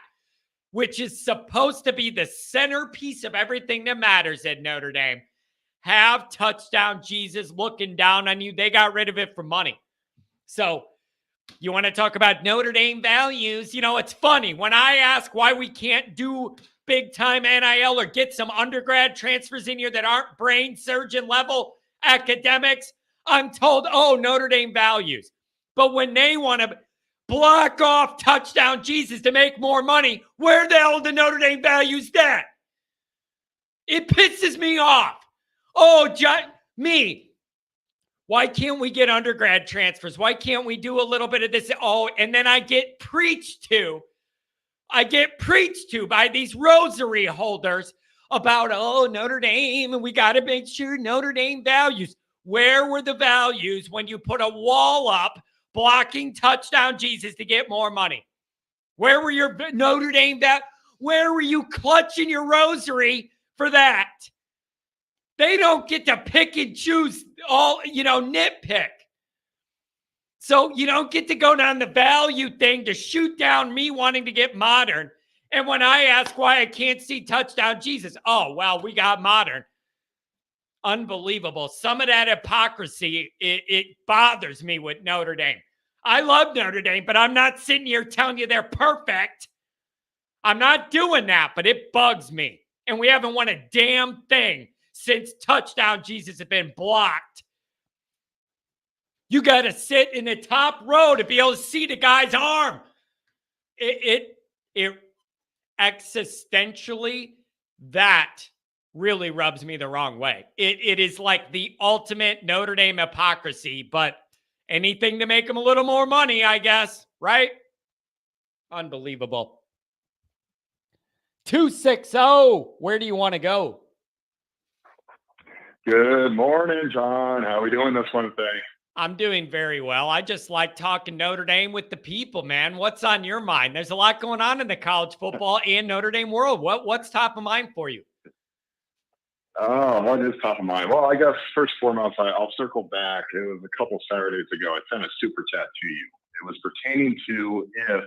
which is supposed to be the centerpiece of everything that matters at Notre Dame. Have touchdown Jesus looking down on you. They got rid of it for money. So you want to talk about Notre Dame values? You know, it's funny. When I ask why we can't do big-time NIL or get some undergrad transfers in here that aren't brain surgeon level academics, I'm told, oh, Notre Dame values. But when they want to block off touchdown Jesus to make more money, where the hell are the Notre Dame values then? It pisses me off. Oh, me. Why can't we get undergrad transfers? Why can't we do a little bit of this? Oh, and then I get preached to by these rosary holders about, oh, Notre Dame, and we got to make sure Notre Dame values. Where were the values when you put a wall up blocking touchdown Jesus to get more money? Where were your Notre Dame values? Where were you clutching your rosary for that? They don't get to pick and choose all, nitpick. So you don't get to go down the value thing to shoot down me wanting to get modern. And when I ask why I can't see touchdown Jesus, oh, well, we got modern. Unbelievable. Some of that hypocrisy, it bothers me with Notre Dame. I love Notre Dame, but I'm not sitting here telling you they're perfect. I'm not doing that, but it bugs me. And we haven't won a damn thing since touchdown Jesus has been blocked. You got to sit in the top row to be able to see the guy's arm. It existentially, that really rubs me the wrong way. It is like the ultimate Notre Dame hypocrisy, but anything to make them a little more money, I guess, right? Unbelievable. 260, where do you want to go? Good morning, John. How are we doing this Wednesday? I'm doing very well. I just like talking Notre Dame with the people, man. What's on your mind? There's a lot going on in the college football and Notre Dame world. What's top of mind for you? Oh, what is top of mind? Well, I guess first and foremost, I'll circle back. It was a couple Saturdays ago. I sent a super chat to you. It was pertaining to if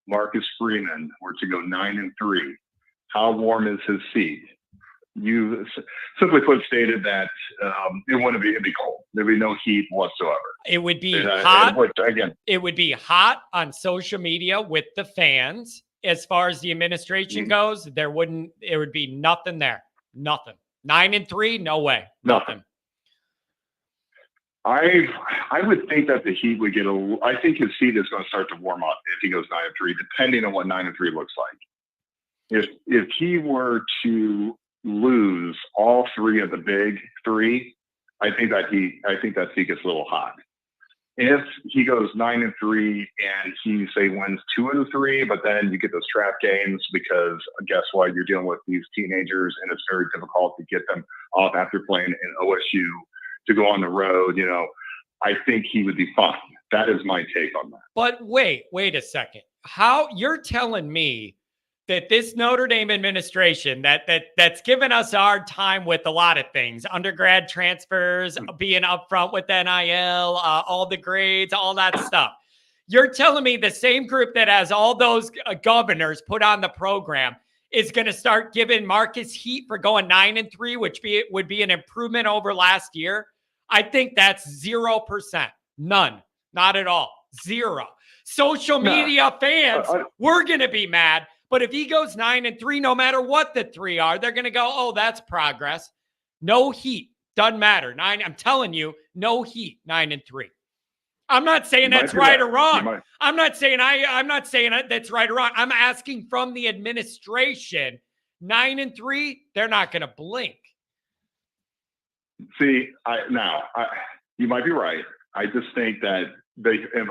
Marcus Freeman were to go 9-3, how warm is his seat? You simply put stated that it'd be cold. There'd be no heat whatsoever. It would be hot. Again, it would be hot on social media with the fans. As far as the administration goes, it would be nothing there. Nothing. 9-3, no way. Nothing. I would think that the heat would get I think his seat is going to start to warm up if he goes 9-3, depending on what 9-3 looks like. If he were to lose all three of the big three, I think that seat gets a little hot. If he goes 9-3 and he say wins 2 of the 3, but then you get those trap games because guess what, you're dealing with these teenagers and it's very difficult to get them off after playing in OSU to go on the road. I think he would be fine. That is my take on that. But wait a second. How you're telling me that this Notre Dame administration that's given us a hard time with a lot of things, undergrad transfers, being upfront with NIL, all the grades, all that stuff. You're telling me the same group that has all those governors put on the program is going to start giving Marcus heat for going 9-3, which would be an improvement over last year. I think that's 0%. None. Not at all. Zero. Social media fans, we're going to be mad. But if he goes 9-3, no matter what the three are, they're going to go, oh, that's progress. No heat. Doesn't matter. I'm telling you, no heat. 9-3. I'm not saying that's right or wrong. I'm not saying that's right or wrong. I'm asking from the administration. 9-3, they're not going to blink. See, you might be right. I just think that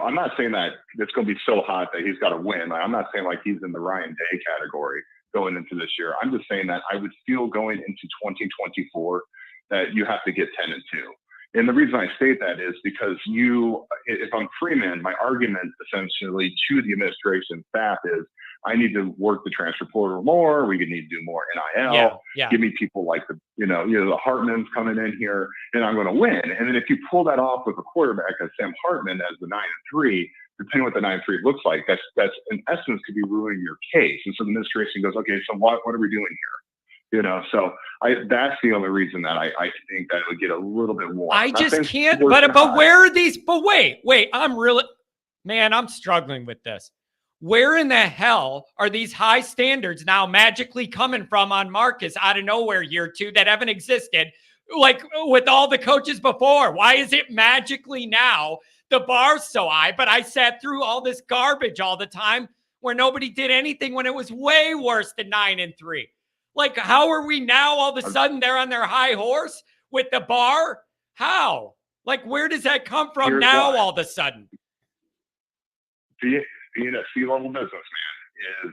I'm not saying that it's going to be so hot that he's got to win. I'm not saying like he's in the Ryan Day category going into this year. I'm just saying that I would feel going into 2024 that you have to get 10-2. And the reason I state that is because if I'm Freeman, my argument essentially to the administration staff is I need to work the transfer portal more. We need to do more NIL. Give me people like the Hartmans coming in here, and I'm going to win. And then if you pull that off with a quarterback as Sam Hartman as the 9-3, depending what the 9-3 looks like, that's in essence could be ruining your case. And so the administration goes, okay, so what are we doing here? So that's the only reason that I think that it would get a little bit warm. I just can't. But where are these? But wait. I'm struggling with this. Where in the hell are these high standards now magically coming from on Marcus out of nowhere year two that haven't existed like with all the coaches before? Why is it magically now the bar's so high? But I sat through all this garbage all the time where nobody did anything when it was way worse than 9-3. Like, how are we now all of a sudden they're on their high horse with the bar? How? Like, where does that come from now all of a sudden? Being a C-level businessman is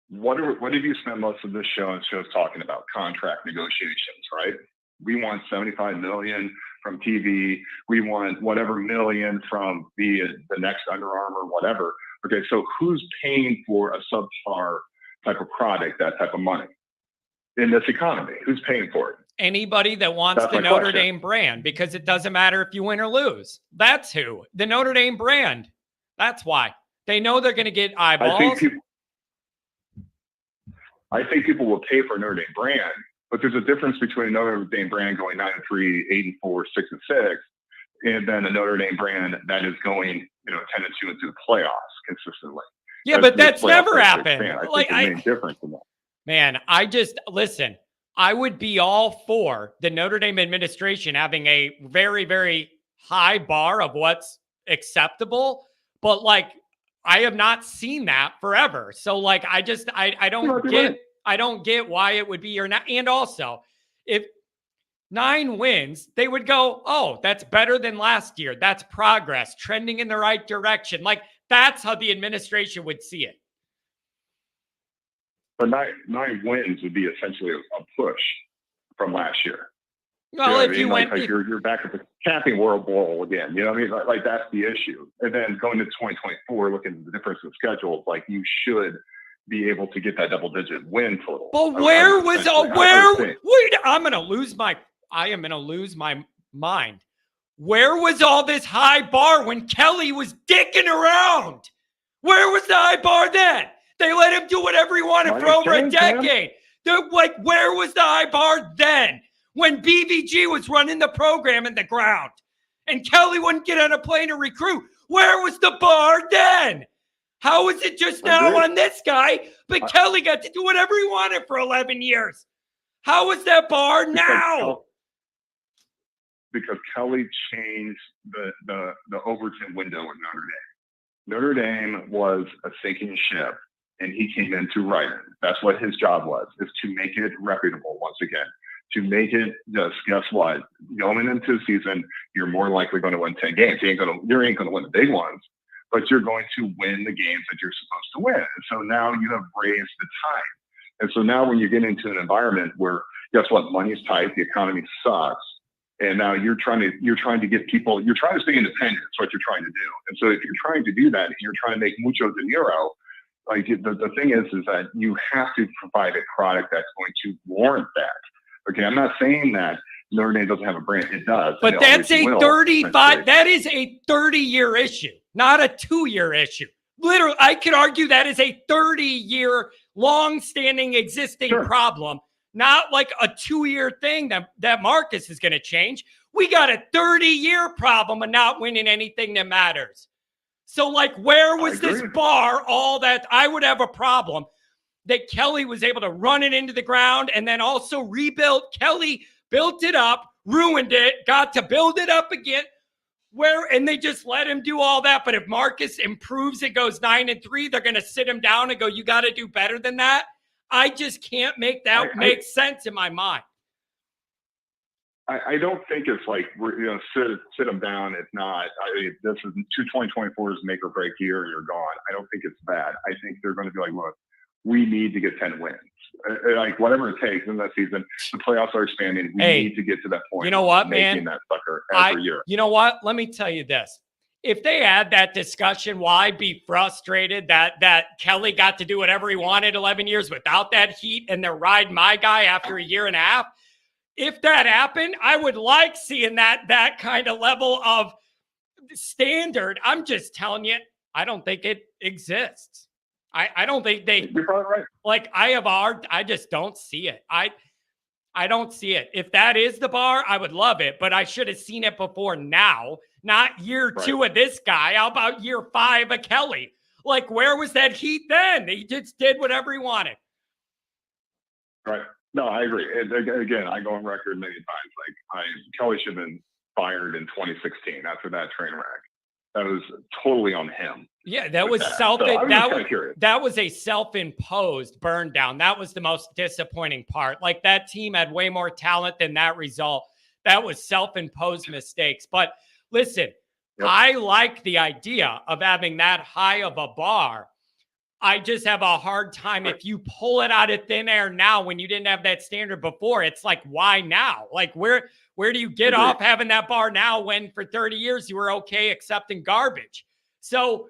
what have you spent most of this show and shows talking about? Contract negotiations, right? We want $75 million from TV. We want whatever million from the next Under Armour, whatever. Okay, so who's paying for a subpar type of product, that type of money? In this economy, who's paying for it? Anybody that wants the Notre Dame brand, because it doesn't matter if you win or lose. That's who. The Notre Dame brand. That's why. They know they're going to get eyeballs. I think people will pay for Notre Dame brand, but there's a difference between a Notre Dame brand going 9-3, 8-4, 6-6, and then a Notre Dame brand that is going 10-2 into the playoffs consistently. Yeah, but that's never happened. I think the main difference in that. Man, listen, I would be all for the Notre Dame administration having a very, very high bar of what's acceptable, but I have not seen that forever. So I don't get why it would be or not. And also, if 9 wins, they would go, oh, that's better than last year. That's progress, trending in the right direction. That's how the administration would see it. But 9 wins would be essentially a push from last year. Well, if you went, you're back at the camping World Bowl again. You know what I mean? That's the issue. And then going to 2024, looking at the difference in schedules, you should be able to get that double-digit win total. But I'm going to lose my mind. Where was all this high bar when Kelly was dicking around? Where was the high bar then? They let him do whatever he wanted for over a decade. Where was the high bar then? When BVG was running the program in the ground and Kelly wouldn't get on a plane to recruit. Where was the bar then? How is it just now on this guy, but Kelly got to do whatever he wanted for 11 years? How is that bar now? Because Kelly changed the Overton window at Notre Dame. Notre Dame was a sinking ship, and he came in to right it. That's what his job was, is to make it reputable once again. To make it just, guess what? Going into the season, you're more likely going to win 10 games. You ain't going to win the big ones, but you're going to win the games that you're supposed to win. And so now you have raised the tide. And so now when you get into an environment where, guess what? Money's tight, the economy sucks, and now you're trying to get people, you're trying to stay independent. That's what you're trying to do. And so if you're trying to do that, and you're trying to make mucho dinero, the thing is that you have to provide a product that's going to warrant that. Okay, I'm not saying that Notre Dame doesn't have a brand. It does. But that's a 35. That is a 30-year issue, not a 2-year issue. Literally, I could argue that is a 30-year long-standing existing Sure. problem, not like a 2-year thing that Marcus is going to change. We got a 30-year problem of not winning anything that matters. So, like, where was this bar all that I would have a problem that Kelly was able to run it into the ground and then also rebuild? Kelly built it up, ruined it, got to build it up again. And they just let him do all that. But if Marcus improves, it goes 9-3, they're going to sit him down and go, you got to do better than that. I just can't make that make sense in my mind. I don't think it's like we're sit them down. If not, this is 2024 is make or break year. You're gone. I don't think it's bad. I think they're going to be like, look, we need to get 10 wins. Like whatever it takes in that season, the playoffs are expanding. We need to get to that point. You know what, making man? That sucker every year. You know what? Let me tell you this. If they had that discussion, why be frustrated that Kelly got to do whatever he wanted 11 years without that heat and they're riding my guy after a year and a half? If that happened, I would like seeing that kind of level of standard. I'm just telling you, I don't think it exists. I don't think You're probably right. Like I just don't see it. I don't see it. If that is the bar, I would love it, but I should have seen it before now, not year 2 of this guy. How about year 5 of Kelly? Like, where was that heat then? He just did whatever he wanted. Right. No, I agree. And again, I go on record many times. Like Kelly should have been fired in 2016 after that train wreck. That was totally on him. Yeah, that was that was a self-imposed burn down. That was the most disappointing part. Like, that team had way more talent than that result. That was self-imposed mistakes. But listen, I like the idea of having that high of a bar. I just have a hard time if you pull it out of thin air now when you didn't have that standard before. It's like, why now? Like, where do you get off having that bar now when for 30 years you were okay accepting garbage? So,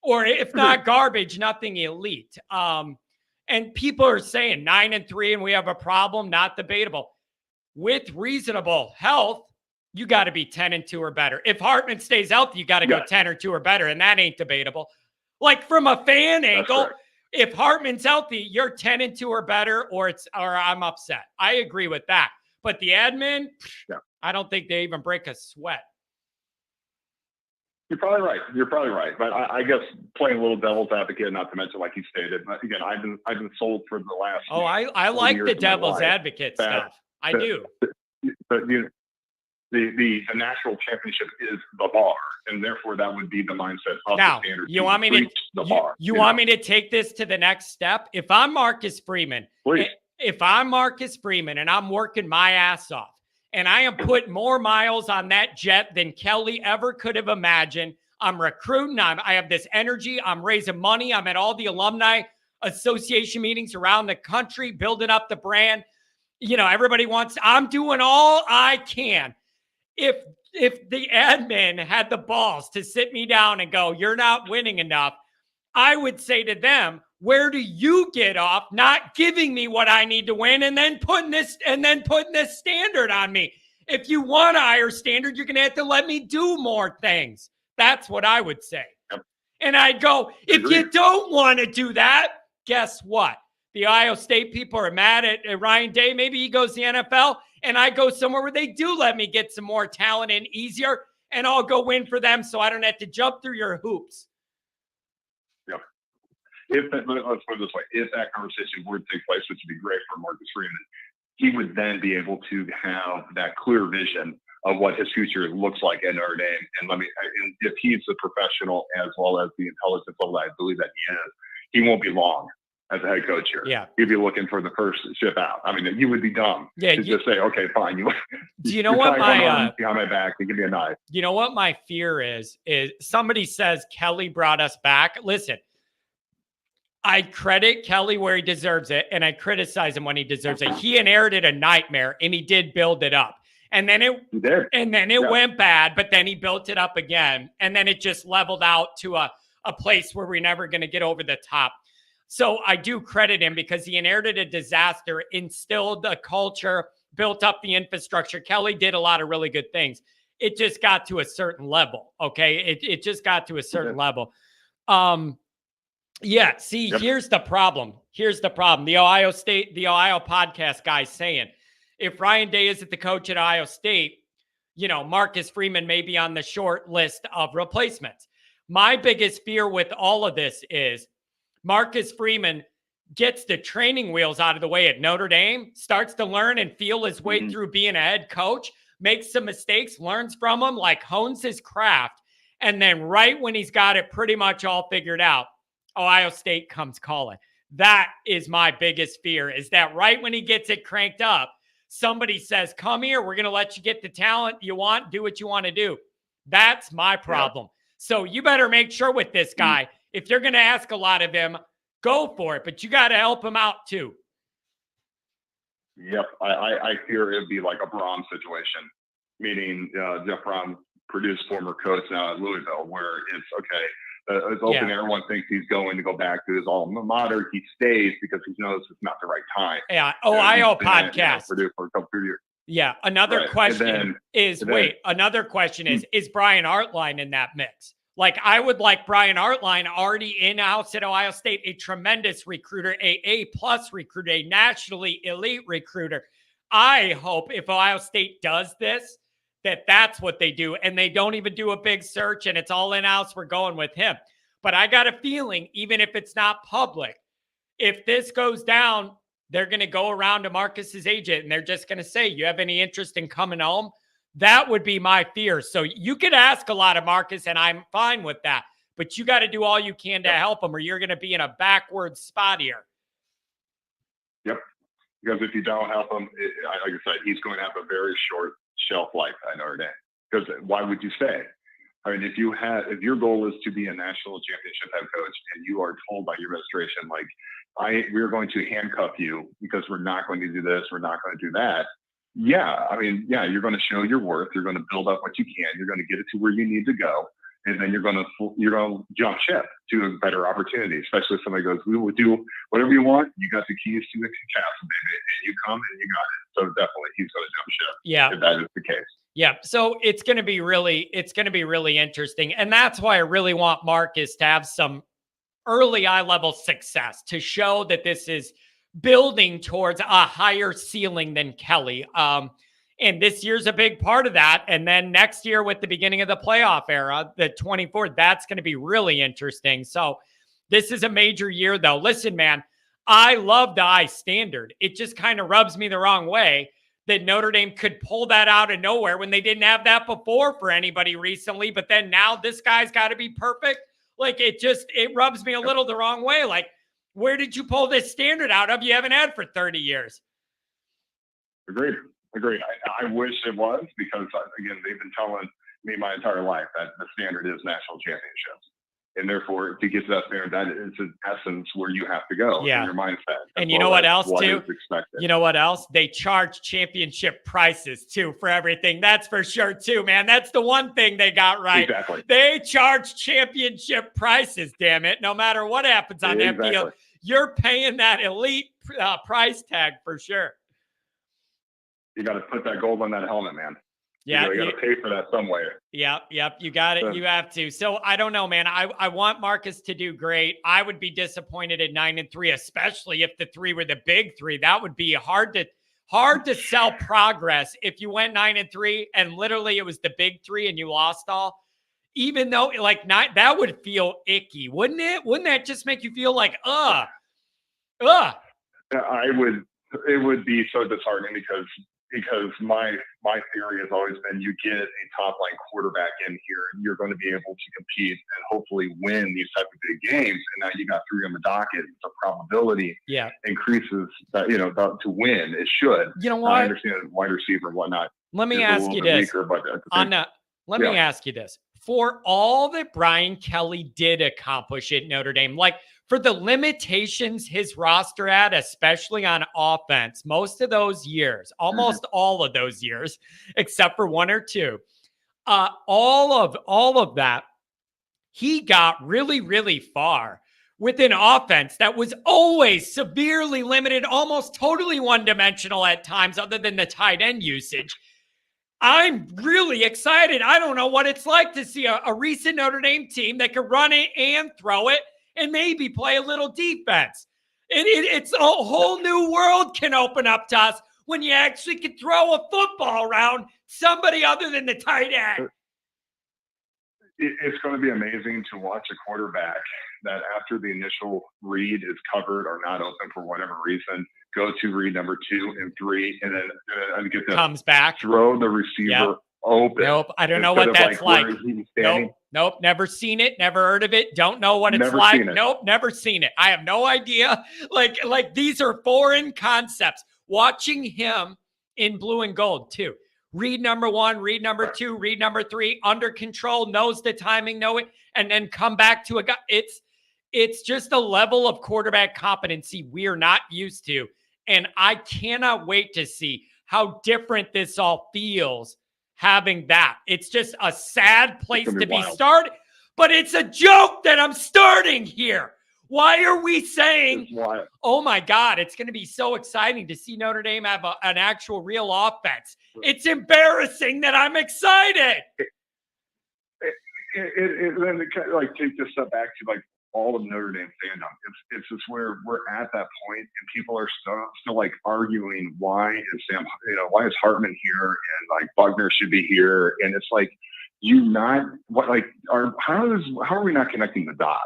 or if not garbage, nothing elite. And people are saying 9-3 and we have a problem, not debatable. With reasonable health, you got to be 10-2 or better. If Hartman stays healthy, you got to go 10 or 2 or better, and that ain't debatable. Like, from a fan angle, if Hartman's healthy, you're 10-2 or better, or I'm upset. I agree with that. But the admin, I don't think they even break a sweat. You're probably right. But I guess playing a little devil's advocate, not to mention, like you stated, but again, I've been sold for the last. Oh, I like the devil's advocate stuff. I do. But the national championship is the bar, and therefore that would be the mindset of the standard. You want me to want me to take this to the next step? If I'm Marcus Freeman, and I'm working my ass off, and I am putting more miles on that jet than Kelly ever could have imagined. I'm recruiting. I have this energy. I'm raising money. I'm at all the alumni association meetings around the country, building up the brand. Everybody wants. I'm doing all I can. If the admin had the balls to sit me down and go, you're not winning enough, I would say to them, where do you get off not giving me what I need to win and then putting this standard on me? If you want a higher standard, you're going to have to let me do more things. That's what I would say. Yep. And I'd go, if you don't want to do that, guess what? The Ohio State people are mad at Ryan Day. Maybe he goes to the NFL, and I go somewhere where they do let me get some more talent and easier, and I'll go win for them so I don't have to jump through your hoops. Yep. Let's put it this way. If that conversation were to take place, which would be great for Marcus Freeman, he would then be able to have that clear vision of what his future looks like at Notre Dame. And if he's a professional as well as the intelligence level I believe that he is, he won't be long as a head coach here. Yeah. You'd be looking for the first ship out. I mean, you would be dumb to just say, okay, fine. Do you know what behind my back to give me a knife? You know what my fear is somebody says Kelly brought us back. Listen, I credit Kelly where he deserves it, and I criticize him when he deserves it. He inherited a nightmare, and he did build it up. And then it went bad, but then he built it up again. And then it just leveled out to a place where we're never going to get over the top. So I do credit him because he inherited a disaster, instilled the culture, built up the infrastructure. Kelly did a lot of really good things. It just got to a certain level. Okay. It just got to a certain level. Yeah. See, Yep. here's the problem. The Ohio podcast guy's saying, if Ryan Day isn't the coach at Ohio State, Marcus Freeman may be on the short list of replacements. My biggest fear with all of this is Marcus Freeman gets the training wheels out of the way at Notre Dame, starts to learn and feel his way through being a head coach, makes some mistakes, learns from them, like hones his craft. And then right when he's got it pretty much all figured out, Ohio State comes calling. That is my biggest fear, is that right when he gets it cranked up, somebody says, come here, we're going to let you get the talent you want, do what you want to do. That's my problem. So you better make sure with this guy, if you're going to ask a lot of him, go for it, but you got to help him out too. Yep. I fear it'd be like a Braun situation, meaning Jeff Braun, Purdue's former coach now at Louisville, where it's okay. It's open. Everyone thinks he's going to go back to his alma mater. He stays because he knows it's not the right time. Yeah. Ohio podcast. Purdue for a couple of years. Yeah. Another question is Brian Artline in that mix? Like, I would like Brian Artline, already in-house at Ohio State, a tremendous recruiter, A+ recruiter, a nationally elite recruiter. I hope if Ohio State does this, that's what they do, and they don't even do a big search, and it's all in-house. We're going with him. But I got a feeling, even if it's not public, if this goes down, they're going to go around to Marcus's agent, and they're just going to say, you have any interest in coming home? That would be my fear. So you could ask a lot of Marcus, and I'm fine with that. But you got to do all you can to help him, or you're going to be in a backward spot here. Yep. Because if you don't help him, like I said, he's going to have a very short shelf life at Notre Dame. Because why would you stay? I mean, if your goal is to be a national championship head coach, and you are told by your administration, like, we're going to handcuff you because we're not going to do this, we're not going to do that. Yeah, I mean, you're going to show your worth. You're going to build up what you can. You're going to get it to where you need to go, and then you're going to jump ship to a better opportunity. Especially if somebody goes, "We will do whatever you want. You got the keys to the castle, baby," and you come and you got it. So definitely, he's going to jump ship. Yeah, if that is the case. Yeah, so it's going to be really interesting, and that's why I really want Marcus to have some early eye-level success to show that this is building towards a higher ceiling than Kelly. And this year's a big part of that. And then next year with the beginning of the playoff era, the 24th, that's going to be really interesting. So this is a major year though. Listen, man, I love the high standard. It just kind of rubs me the wrong way that Notre Dame could pull that out of nowhere when they didn't have that before for anybody recently. But then now this guy's got to be perfect. Like it rubs me a little the wrong way. Like, where did you pull this standard out of? You haven't had for 30 years. Agreed. I wish it was, because again, they've been telling me my entire life that the standard is national championships. And therefore, to get to that standard, that is in essence where you have to go in your mindset. And you know what else, too? You know what else? They charge championship prices, too, for everything. That's for sure, too, man. That's the one thing they got right. Exactly. They charge championship prices, damn it. No matter what happens on that field, you're paying that elite price tag for sure. You got to put that gold on that helmet, man. Yeah, you got to pay for that somewhere. Yep. You got it. You have to. So I don't know, man. I want Marcus to do great. I would be disappointed at 9-3, especially if the 3 were the big 3. That would be hard to sell progress if you went 9-3 and literally it was the big 3 and you lost all. Even though that would feel icky, wouldn't it? Wouldn't that just make you feel like, It would be so disheartening because my theory has always been, you get a top line quarterback in here and you're going to be able to compete and hopefully win these type of big games. And now you got 3 on the docket. The probability increases that, to win. It should. You know what? I understand wide receiver and whatnot. Let me ask you this. Let me ask you this. For all that Brian Kelly did accomplish at Notre Dame, like for the limitations his roster had, especially on offense, most of those years, almost all of those years, except for 1 or 2, all of that, he got really, really far with an offense that was always severely limited, almost totally one-dimensional at times, other than the tight end usage. I'm really excited. I don't know what it's like to see a recent Notre Dame team that can run it and throw it and maybe play a little defense. It's a whole new world can open up to us when you actually can throw a football around somebody other than the tight end. It's going to be amazing to watch a quarterback that after the initial read is covered or not open for whatever reason, go to read number 2 and 3, and then get the comes back, throw the receiver open. Nope, I don't know what that's like. Nope, never seen it, never heard of it. Don't know what it's like. Nope, never seen it. I have no idea. Like these are foreign concepts. Watching him in blue and gold too. Read number 1, read number 2, read number 3, under control, knows the timing, know it, and then come back to a guy. It's just a level of quarterback competency we're not used to. And I cannot wait to see how different this all feels having that. It's just a sad place to be started, but it's a joke that I'm starting here. Why are we saying, oh my God, it's going to be so exciting to see Notre Dame have an actual real offense? It's embarrassing that I'm excited. Then like take this step back to like all of Notre Dame fandom. It's just where we're at that point, and people are still like arguing why is Hartman here, and like Buckner should be here, and it's like how are we not connecting the dots?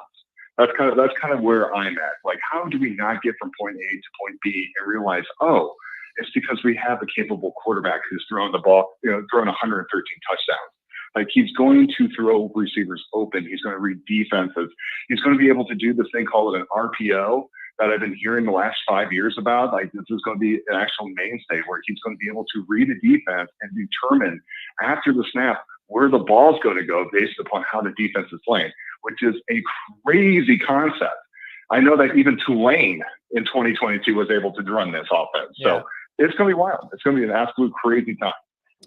That's kind of where I'm at. Like, how do we not get from point A to point B and realize, oh, it's because we have a capable quarterback who's thrown the ball, thrown 113 touchdowns. Like, he's going to throw receivers open. He's going to read defenses. He's going to be able to do this thing called an RPO that I've been hearing the last 5 years about. Like, this is going to be an actual mainstay where he's going to be able to read a defense and determine after the snap where the ball's going to go based upon how the defense is playing, which is a crazy concept. I know that even Tulane in 2022 was able to run this offense. So it's going to be wild. It's going to be an absolute crazy time.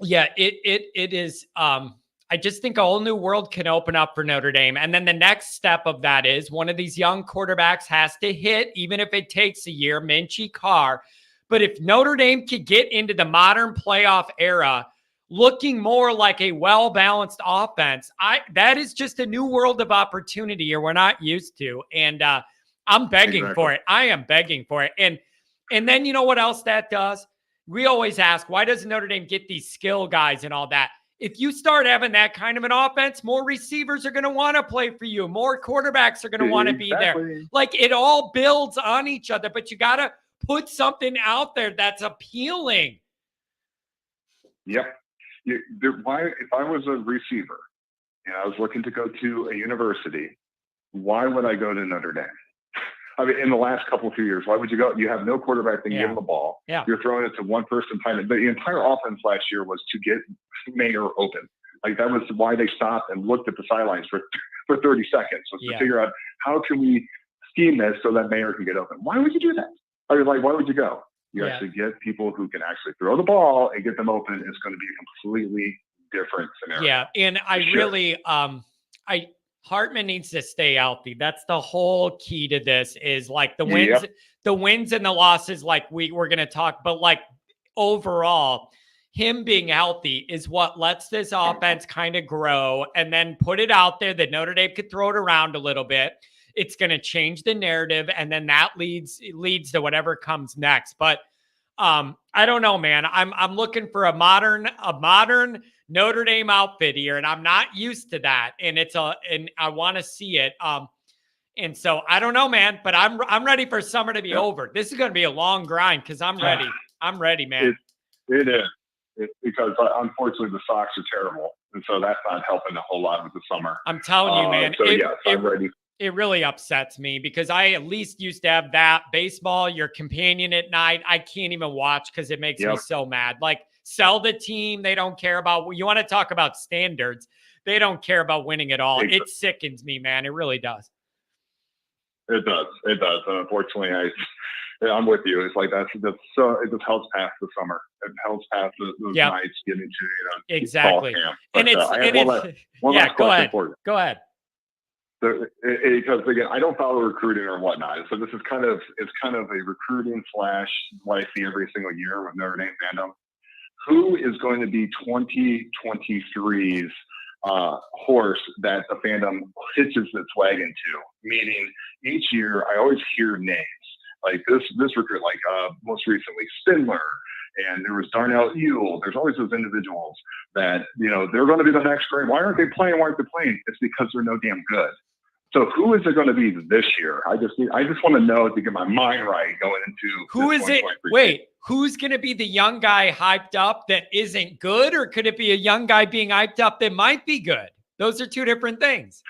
Yeah, it is. I just think a whole new world can open up for Notre Dame. And then the next step of that is one of these young quarterbacks has to hit, even if it takes a year, Minchie, Carr. But if Notre Dame could get into the modern playoff era, looking more like a well-balanced offense, that is just a new world of opportunity here we're not used to. And I'm begging for it. I am begging for it. And then you know what else that does? We always ask, why doesn't Notre Dame get these skill guys and all that? If you start having that kind of an offense, more receivers are going to want to play for you. More quarterbacks are going to want to be there. Like, it all builds on each other, but you got to put something out there that's appealing. Yep. If I was a receiver and I was looking to go to a university, why would I go to Notre Dame? I mean, in the last few years, why would you go? You have no quarterback that can give them the ball. Yeah. You're throwing it to one person. The entire offense last year was to get Mayer open. Like, that was why they stopped and looked at the sidelines for 30 seconds, was to figure out how can we scheme this so that Mayer can get open. Why would you do that? I mean, like, why would you go? You actually get people who can actually throw the ball and get them open. It's going to be a completely different scenario. Yeah, and Hartman needs to stay healthy. That's the whole key to this, is like the wins and the losses, like we're going to talk, but like overall, him being healthy is what lets this offense kind of grow, and then put it out there that Notre Dame could throw it around a little bit. It's going to change the narrative, and then that leads to whatever comes next. But I don't know, man. I'm looking for a modern Notre Dame outfit here, and I'm not used to that. And and I want to see it. And so I don't know, man. But I'm ready for summer to be over. This is going to be a long grind because I'm ready. I'm ready, man. It is. Because unfortunately the Sox are terrible, and so that's not helping a whole lot with the summer. I'm telling you, man. So yes, I'm ready. It really upsets me because I at least used to have that baseball, your companion at night. I can't even watch because it makes me so mad. Like, sell the team. They don't care about, you want to talk about standards. They don't care about winning at all. It sickens me, man. It really does. It does. And unfortunately, I'm with you. It's like it just helps past the summer. It helps past those nights getting to exactly. Fall camp. But, Go ahead. Because again, I don't follow recruiting or whatnot, so this is kind of a recruiting / what I see every single year with Notre Dame fandom. Who is going to be 2023's horse that the fandom hitches its wagon to. Meaning, each year I always hear names like this recruit, like most recently Spindler, and there was Darnell Ewell. There's always those individuals that they're going to be the next grade. Why aren't they playing? Why aren't they playing? It's because they're no damn good. So who is it going to be this year? I just want to know to get my mind right going into who is it? Wait, who's going to be the young guy hyped up that isn't good, or could it be a young guy being hyped up that might be good? Those are two different things.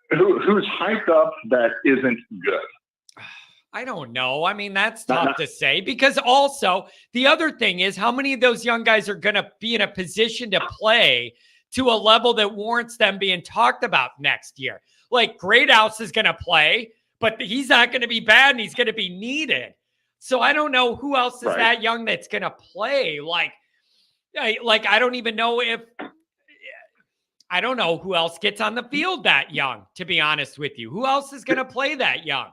Who's hyped up that isn't good? I don't know. I mean, that's tough to say, because also the other thing is how many of those young guys are going to be in a position to play to a level that warrants them being talked about next year. Like Greathouse is going to play, but he's not going to be bad and he's going to be needed. So I don't know who else is that young that's going to play. Like I don't even know I don't know who else gets on the field that young, to be honest with you. Who else is going to play that young?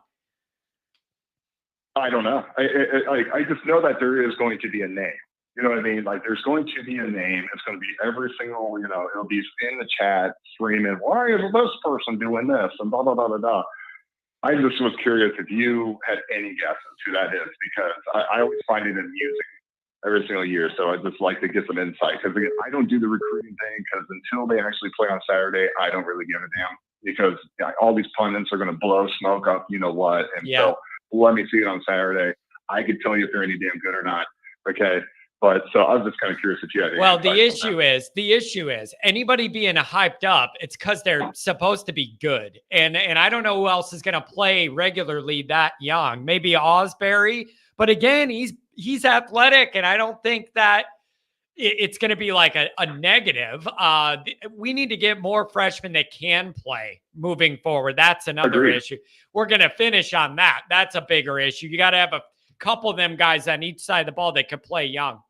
I don't know. I just know that there is going to be a name. You know what I mean? Like, there's going to be a name. It's going to be every single, it'll be in the chat screaming, why is this person doing this? And blah, blah, blah, blah, blah. I just was curious if you had any guesses who that is, because I always find it amusing every single year. So I just like to get some insight, because I don't do the recruiting thing, because until they actually play on Saturday, I don't really give a damn, because all these pundits are going to blow smoke up, what. And so let me see it on Saturday. I could tell you if they're any damn good or not. Okay. But so I was just kind of curious if you had any. Well, the issue is anybody being hyped up, it's because they're supposed to be good. And I don't know who else is going to play regularly that young. Maybe Osbury. But again, he's athletic, and I don't think that it's going to be like a negative. We need to get more freshmen that can play moving forward. That's another issue. We're going to finish on that. That's a bigger issue. You got to have a couple of them guys on each side of the ball that can play young.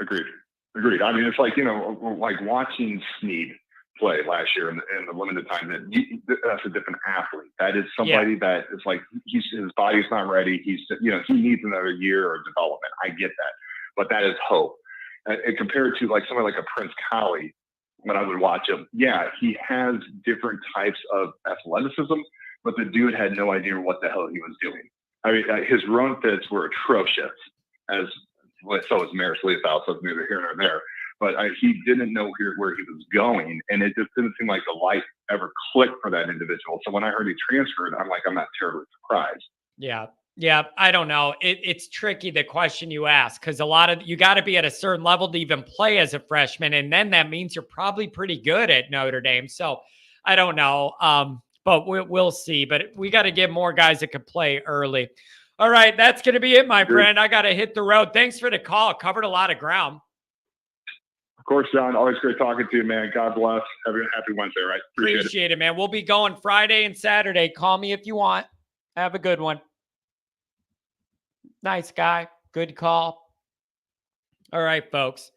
Agreed. I mean, it's like, like watching Snead play last year in the limited time. That's a different athlete. That is somebody that is like, his body's not ready. He needs another year of development. I get that. But that is hope. And compared to like somebody like a Prince Colley, when I would watch him, he has different types of athleticism, but the dude had no idea what the hell he was doing. I mean, his run fits were atrocious, so was Maris Leopold, so it's neither here nor there. But he didn't know where he was going, and it just didn't seem like the light ever clicked for that individual. So when I heard he transferred, I'm not terribly surprised. Yeah, I don't know. It's tricky, the question you ask, because you got to be at a certain level to even play as a freshman, and then that means you're probably pretty good at Notre Dame. So I don't know, but we'll see. But we got to get more guys that can play early. All right, that's going to be it, my friend. I got to hit the road. Thanks for the call. Covered a lot of ground. Of course, John. Always great talking to you, man. God bless. Happy Wednesday, right? Appreciate it, man. We'll be going Friday and Saturday. Call me if you want. Have a good one. Nice guy. Good call. All right, folks.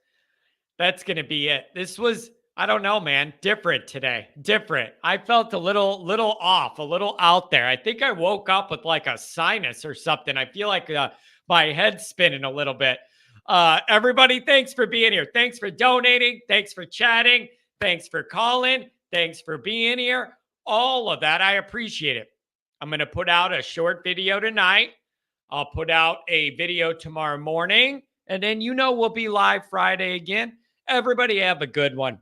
That's going to be it. This was, I don't know, man, different today. Different. I felt a little off, a little out there. I think I woke up with like a sinus or something. I feel like my head's spinning a little bit. Everybody, thanks for being here. Thanks for donating. Thanks for chatting. Thanks for calling. Thanks for being here. All of that. I appreciate it. I'm going to put out a short video tonight. I'll put out a video tomorrow morning, and then we'll be live Friday again. Everybody have a good one.